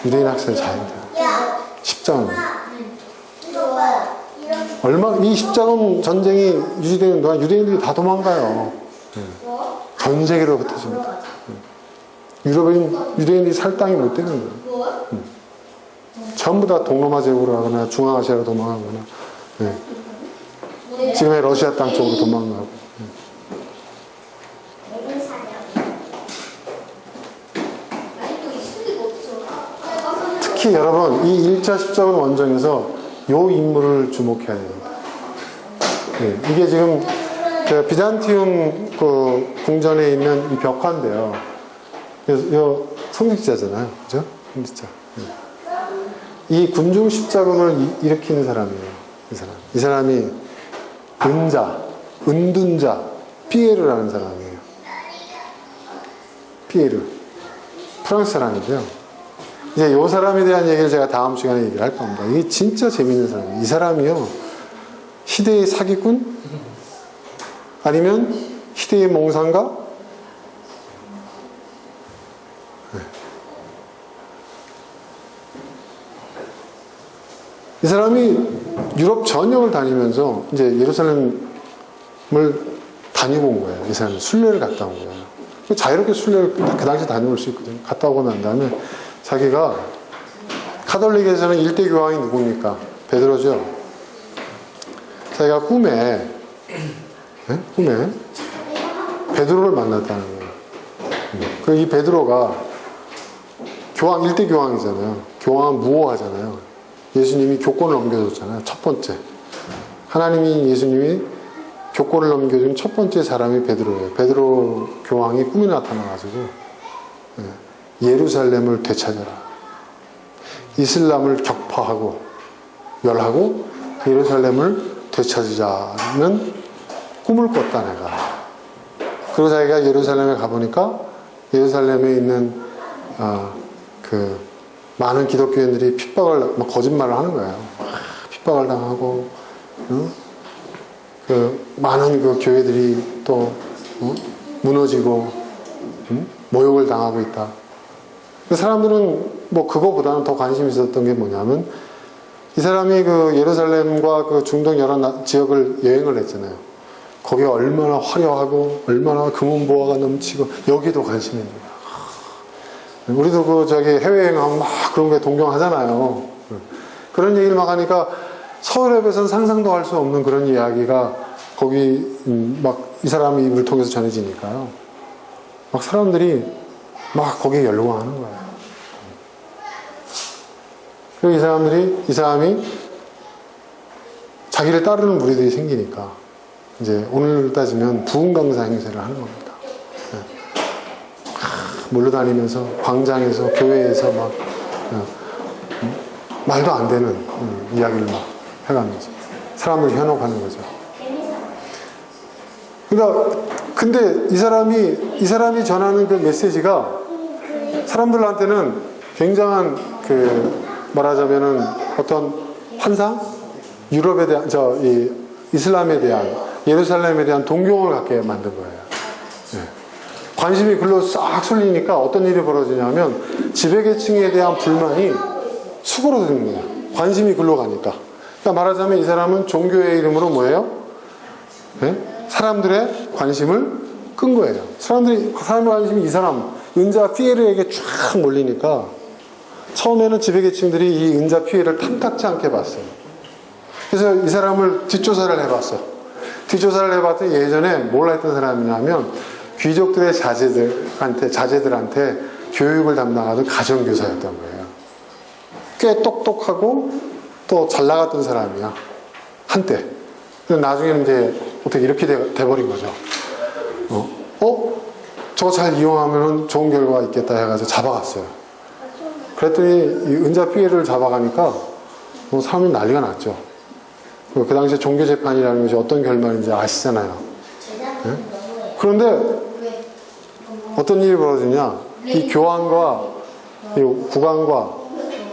유대인 학생이 자행돼요. 십자군. 이 십자군 전쟁이 유지되는 동안 유대인들이 다 도망가요. 전 세계로 흩어집니다. 유럽인 유대인들이 살 땅이 못 되는 거예요. 전부 다 동로마 제국으로 가거나 중앙아시아로 도망가거나, 지금의 러시아 땅 쪽으로 도망가고. 특히 여러분, 이 1차 십자군 원정에서 요 인물을 주목해야 됩니다. 이게 지금 그 비잔티움 그 궁전에 있는 이 벽화인데요. 이 성직자잖아요. 그죠? 성직자. 이 군중 십자군을 일으키는 사람이에요. 이 사람이 은둔자, 피에르라는 사람이에요. 피에르. 프랑스 사람인데요. 이제 이 사람에 대한 얘기를 제가 다음 시간에 얘기를 할 겁니다. 이게 진짜 재밌는 사람이에요. 이 사람이요. 시대의 사기꾼? 아니면 시대의 몽상가? 이 사람이 유럽 전역을 다니면서 이제 예루살렘을 다니고 온 거예요. 이 사람이 순례를 갔다 온 거예요. 자유롭게 순례를 그 당시 다녀올 수 있거든요. 갔다 오고 난 다음에 자기가 카톨릭에서는 일대 교황이 누굽니까? 베드로죠. 자기가 꿈에 베드로를 만났다는 거예요. 그 이 베드로가 일대 교황이잖아요. 교황은 무호하잖아요. 예수님이 교권을 넘겨줬잖아요. 첫 번째. 예수님이 교권을 넘겨준 첫 번째 사람이 베드로예요. 베드로 교황이 꿈에 나타나가지고 예루살렘을 되찾아라. 이슬람을 격파하고 멸하고 예루살렘을 되찾으자는 꿈을 꿨다 내가. 그리고 자기가 예루살렘에 가보니까 예루살렘에 있는 그 많은 기독교인들이 핍박을 거짓말을 하는 거예요. 핍박을 당하고 그 많은 그 교회들이 또 무너지고 모욕을 당하고 있다. 그 사람들은 뭐 그거보다는 더 관심이 있었던 게 뭐냐면 이 사람이 그 예루살렘과 그 중동 여러 지역을 여행을 했잖아요. 거기에 얼마나 화려하고 얼마나 금은보화가 넘치고 여기도 관심이 있는 거예요. 우리도 그 해외여행하면 막 그런 거에 동경하잖아요. 그런 얘기를 막 하니까 서울에서는 상상도 할 수 없는 그런 이야기가 거기 막 이 사람의 입을 통해서 전해지니까요. 막 사람들이 막 거기에 열광하는 거예요. 그리고 이 사람이 자기를 따르는 무리들이 생기니까 이제 오늘 따지면 부흥강사 행세를 하는 겁니다. 몰려다니면서 광장에서 교회에서 막 말도 안 되는 이야기를 막 해가면서 사람을 현혹하는 거죠. 그러니까 근데 이 사람이 전하는 그 메시지가 사람들한테는 굉장한 그 말하자면은 어떤 환상, 유럽에 대한 이 이슬람에 대한 예루살렘에 대한 동경을 갖게 만든 거예요. 관심이 글로 싹 쏠리니까 어떤 일이 벌어지냐면 지배계층에 대한 불만이 수그러드는 거예요. 관심이 글로 가니까. 그러니까 말하자면 이 사람은 종교의 이름으로 뭐예요? 사람들의 관심을 끈 거예요. 사람들의 관심이 이 사람 은자 피에르에게 쫙 몰리니까 처음에는 지배계층들이 이 은자 피에르를 탐탁지 않게 봤어요. 그래서 이 사람을 뒷조사를 해봤어. 뒷조사를 해봤더니 예전에 뭘 했던 사람이냐면 귀족들의 자제들한테 교육을 담당하던 가정교사였던 거예요. 꽤 똑똑하고 또 잘 나갔던 사람이야. 한때. 근데 나중에는 이제 어떻게 이렇게 돼버린 거죠. 저거 잘 이용하면 좋은 결과가 있겠다 해가지고 잡아갔어요. 그랬더니 이 은자 피해를 잡아가니까 사람이 난리가 났죠. 그 당시에 종교재판이라는 것이 어떤 결말인지 아시잖아요. 네? 그런데 어떤 일이 벌어지냐. 이 교황과 이 국왕과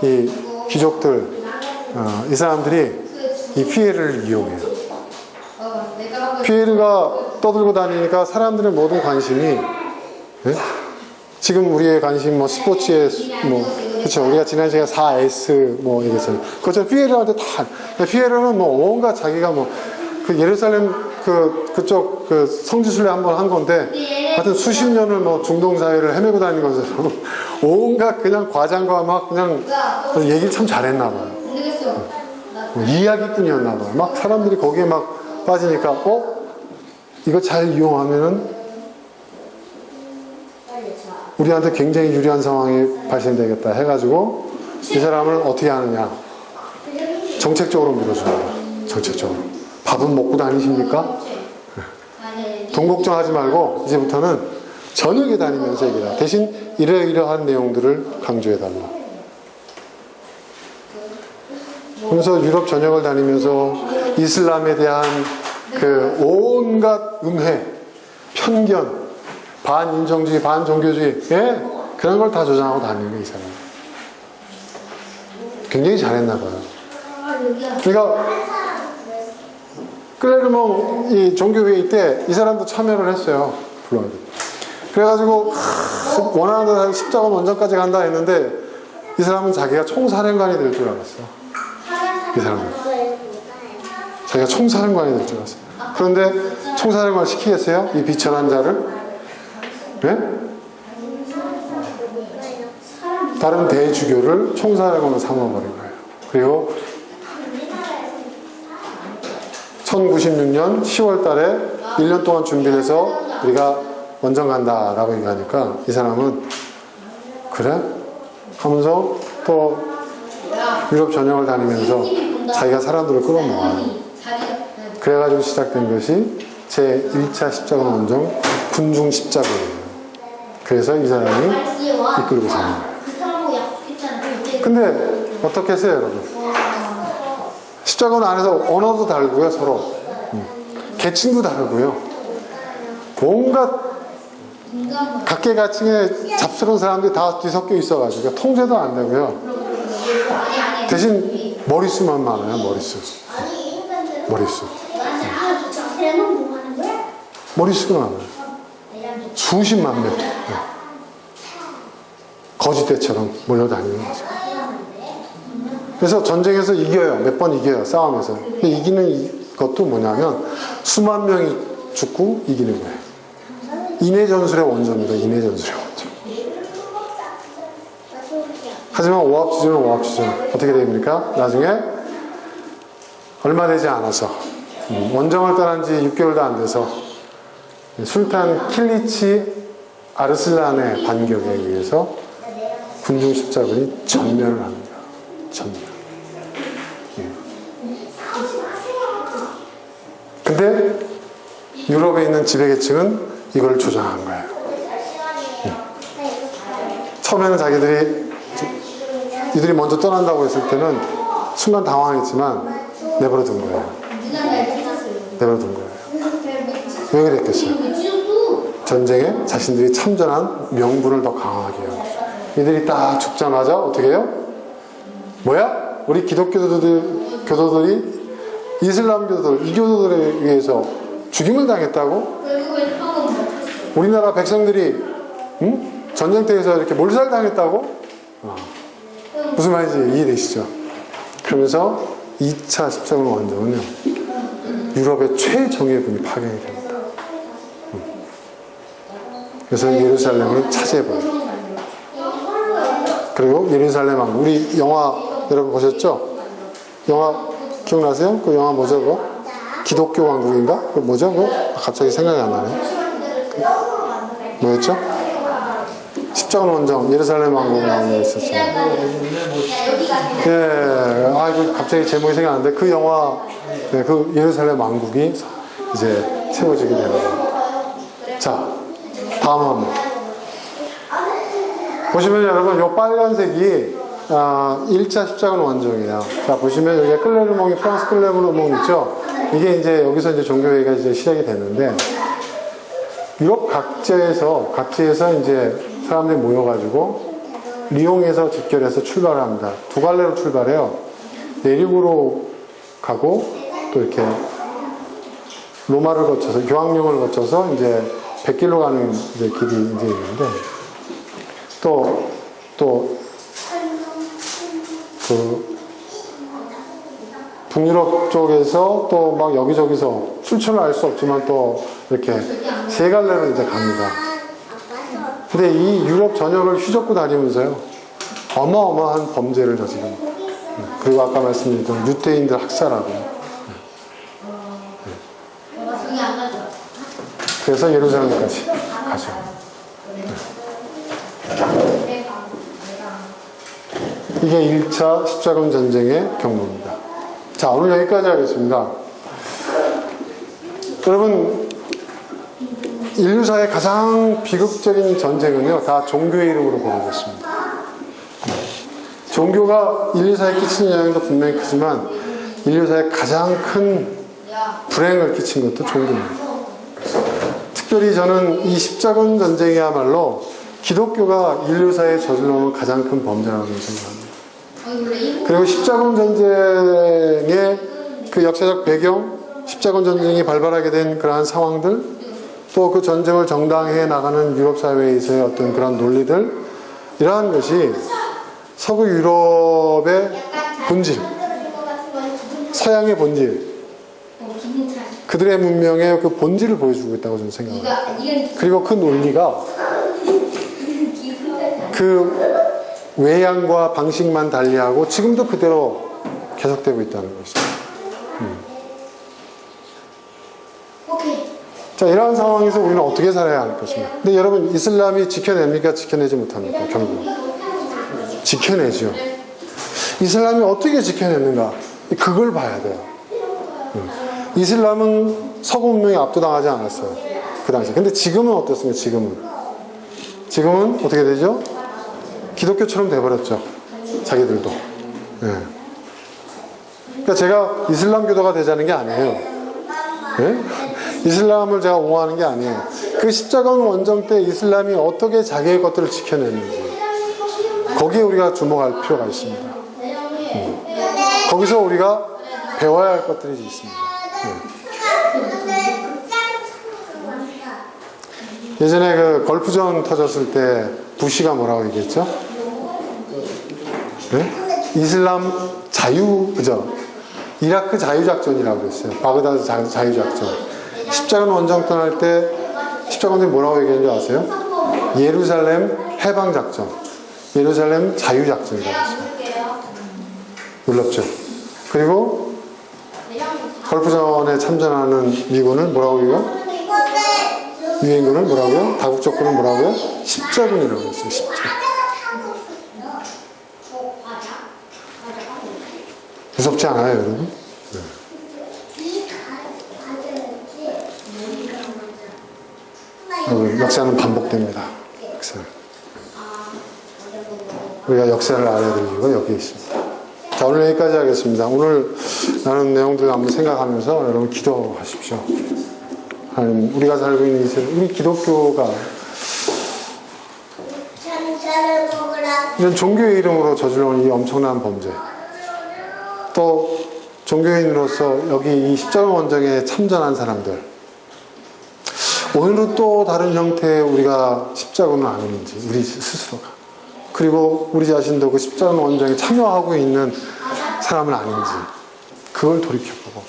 이 귀족들, 이 사람들이 이 피에르를 이용해요. 피에르가 떠들고 다니니까 사람들의 모든 관심이, 예? 지금 우리의 관심 뭐 스포츠에 뭐 그렇죠. 우리가 지난 시간에 4S 뭐 얘기했잖아요. 그것처럼 피에르한테 다, 피에르는 뭐 온갖 자기가 뭐 그 예루살렘 그쪽 그 성지순례 한번 한 건데 하여튼 수십 년을 뭐 중동 사회를 헤매고 다니는 것처럼 온갖 그냥 과장과 막 그냥 얘기 참 잘했나 봐요. 뭐 이야기꾼이었나 봐요. 막 사람들이 거기에 막 빠지니까 이거 잘 이용하면은 우리한테 굉장히 유리한 상황이 발생되겠다 해가지고 이 사람을 어떻게 하느냐, 정책적으로 밀어줍니다. 정책적으로. 밥은 먹고 다니십니까? 돈 걱정하지 말고 이제부터는 저녁에 다니면서 얘기해라. 대신 이러이러한 내용들을 강조해달라. 그래서 유럽 전역을 다니면서 이슬람에 대한 그 온갖 음해, 편견, 반인종주의, 반종교주의, 예? 그런 걸 다 조장하고 다니는 거예요, 이 사람. 굉장히 잘했나 봐요. 그러니까 클레르몽 이 종교회의 때 이 사람도 참여를 했어요. 불러야 돼. 그래가지고 원하는 대로 십자가 원전까지 간다 했는데 이 사람은 자기가 총사령관이 될 줄 알았어. 이 사람은 자기가 총사령관이 될 줄 알았어. 그런데 총사령관 시키겠어요? 이 비천한 자를? 네? 다른 대주교를 총사령관으로 삼아버린 거예요. 그리고 1096년 10월 달에 1년 동안 준비를 해서 우리가 원정 간다라고 얘기하니까 이 사람은 그래? 하면서 또 유럽 전역을 다니면서 자기가 사람들을 끌어모아요. 그래가지고 시작된 것이 제1차 십자가 원정 군중 십자가예요. 그래서 이 사람이 이끌고 사는 거예요. 근데 어떻게 했어요, 여러분? 십자가원 안에서 언어도 다르고요, 서로. 계층도 다르고요. 온갖 각계각층의 잡스러운 사람들이 다 뒤섞여 있어가지고 통제도 안 되고요. 대신 머릿수만 많아요, 머릿수. 머릿수가 많아요. 수십만 명. 거짓대처럼 몰려다니는 거죠. 그래서 전쟁에서 이겨요. 몇 번 이겨요. 싸움에서. 이기는 것도 뭐냐면 수만 명이 죽고 이기는 거예요. 인해전술의 원조입니다. 인해전술의 원조. 하지만 오합지졸은 오합지졸. 어떻게 됩니까? 나중에 얼마 되지 않아서 원정을 떠난 지 6개월도 안 돼서 술탄 킬리치 아르슬란의 반격에 의해서 군중 십자군이 전멸을 합니다. 근데 유럽에 있는 지배계층은 이걸 조장한 거예요. 처음에는 자기들이 이들이 먼저 떠난다고 했을 때는 순간 당황했지만 내버려둔 거예요. 왜 그랬겠어요? 전쟁에 자신들이 참전한 명분을 더 강하게 해요. 이들이 딱 죽자마자 어떻게 해요? 뭐야? 우리 교도들이 이슬람 교도들, 이교도들에 의해서 죽임을 당했다고? 우리나라 백성들이 전쟁터에서 이렇게 몰살당했다고? 무슨 말인지 이해되시죠? 그러면서 2차 십자군 원정은요, 유럽의 최정예군이 파견이 됩니다. 그래서 예루살렘을 차지해버려요. 그리고 예루살렘 왕국, 우리 영화 여러분 보셨죠? 영화 기억나세요? 그 영화 뭐죠? 그거? 기독교 왕국인가? 그 뭐죠? 그거? 갑자기 생각이 안 나네. 뭐였죠? 십자군 원정, 예루살렘 왕국이 있었잖아요. 예, 이거 갑자기 제목이 생각이 안 나는데 그 영화, 네, 그 예루살렘 왕국이 이제 세워지게 되는 거예요. 자, 다음 한번. 보시면 여러분, 요 빨간색이 1차 십자군 원정이에요. 자, 보시면 여기가 클레르몽이, 프랑스 클레르몽 있죠? 이게 이제 여기서 이제 종교회의가 이제 시작이 됐는데, 유럽 각지에서 이제 사람들이 모여가지고 리옹에서 집결해서 출발을 합니다. 두 갈래로 출발해요. 내륙으로 가고 또 이렇게 로마를 거쳐서 교황령을 거쳐서 이제 100길로 가는 이제 길이 이제 있는데 또 그 북유럽 쪽에서 또 막 여기저기서 출처를 알 수 없지만 또 이렇게 세 갈래로 이제 갑니다. 근데 이 유럽 전역을 휘젓고 다니면서요, 어마어마한 범죄를 저지릅니다. 그리고 아까 말씀드렸던 유대인들 학살하고. 그래서 예루살렘까지 가죠. 이게 1차 십자군 전쟁의 경로입니다. 자, 오늘 여기까지 하겠습니다. 여러분, 인류사의 가장 비극적인 전쟁은요, 다 종교의 이름으로 벌어졌습니다. 종교가 인류사에 끼치는 영향도 분명히 크지만 인류사에 가장 큰 불행을 끼친 것도 종교입니다. 특별히 저는 이 십자군 전쟁이야말로 기독교가 인류사에 저질러놓은 가장 큰 범죄라고 생각합니다. 그리고 십자군 전쟁의 그 역사적 배경, 십자군 전쟁이 발발하게 된 그러한 상황들, 또 그 전쟁을 정당해 나가는 유럽 사회에서의 어떤 그런 논리들, 이러한 것이 서구 유럽의 본질, 서양의 본질, 그들의 문명의 그 본질을 보여주고 있다고 저는 생각합니다. 그리고 그 논리가 그 외양과 방식만 달리하고 지금도 그대로 계속되고 있다는 것입니다. 자, 이러한 상황에서 우리는 어떻게 살아야 할 것인가? 근데 여러분, 이슬람이 지켜냅니까? 지켜내지 못합니까? 결국 지켜내죠. 이슬람이 어떻게 지켜냈는가? 그걸 봐야 돼요. 이슬람은 서구 문명에 압도당하지 않았어요, 그 당시. 근데 지금은 어떻습니까? 지금은 어떻게 되죠? 기독교처럼 돼버렸죠, 자기들도. 네. 그러니까 제가 이슬람 교도가 되자는 게 아니에요. 네? 이슬람을 제가 옹호하는 게 아니에요. 그 십자군 원정 때 이슬람이 어떻게 자기의 것들을 지켜냈는지, 거기에 우리가 주목할 필요가 있습니다. 거기서 우리가 배워야 할 것들이 있습니다. 예전에 그 걸프전 터졌을 때 부시가 뭐라고 얘기했죠? 네? 이슬람 그죠? 이라크 자유작전이라고 그랬어요. 바그다드 자유작전. 십자군 원정 떠날 때 십자군들이 뭐라고 얘기했는지 아세요? 예루살렘 해방작전, 예루살렘 자유작전이라고 했어요. 놀랍죠? 그리고 걸프전에 참전하는 미군을 뭐라고 해요? 유엔군을 뭐라고요? 다국적군을 뭐라고요? 십자군이라고 했어요. 십자군. 무섭지 않아요, 여러분? 네. 역사는 반복됩니다. 우리가 역사를 알아야 될 이유가 여기에 있습니다. 자, 오늘 여기까지 하겠습니다. 오늘 나눈 내용들을 한번 생각하면서 여러분 기도하십시오. 하나님, 우리가 살고 있는 이 세상, 우리 기독교가 이런 종교의 이름으로 저질러온 이 엄청난 범죄, 또 종교인으로서 여기 이 십자군 원정에 참전한 사람들, 오늘은 또 다른 형태의 우리가 십자군을 아는지, 우리 스스로가, 그리고 우리 자신도 그 십자군 원정에 참여하고 있는 사람은 아닌지, 그걸 돌이켜보고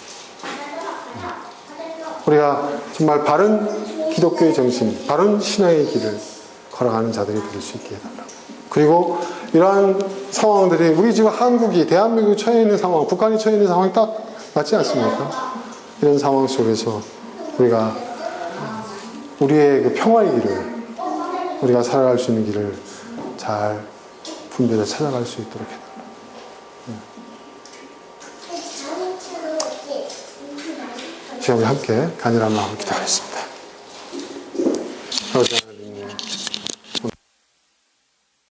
우리가 정말 바른 기독교의 정신, 바른 신앙의 길을 걸어가는 자들이 될 수 있게 해달라고. 그리고 이러한 상황들이 우리 지금 한국이, 대한민국이 처해 있는 상황, 북한이 처해 있는 상황이 딱 맞지 않습니까? 이런 상황 속에서 우리가 우리의 그 평화의 길을, 우리가 살아갈 수 있는 길을 잘 분별해 찾아갈 수 있도록 해달라고. 지금 우리 함께 간절한 마음으로 기도하겠습니다.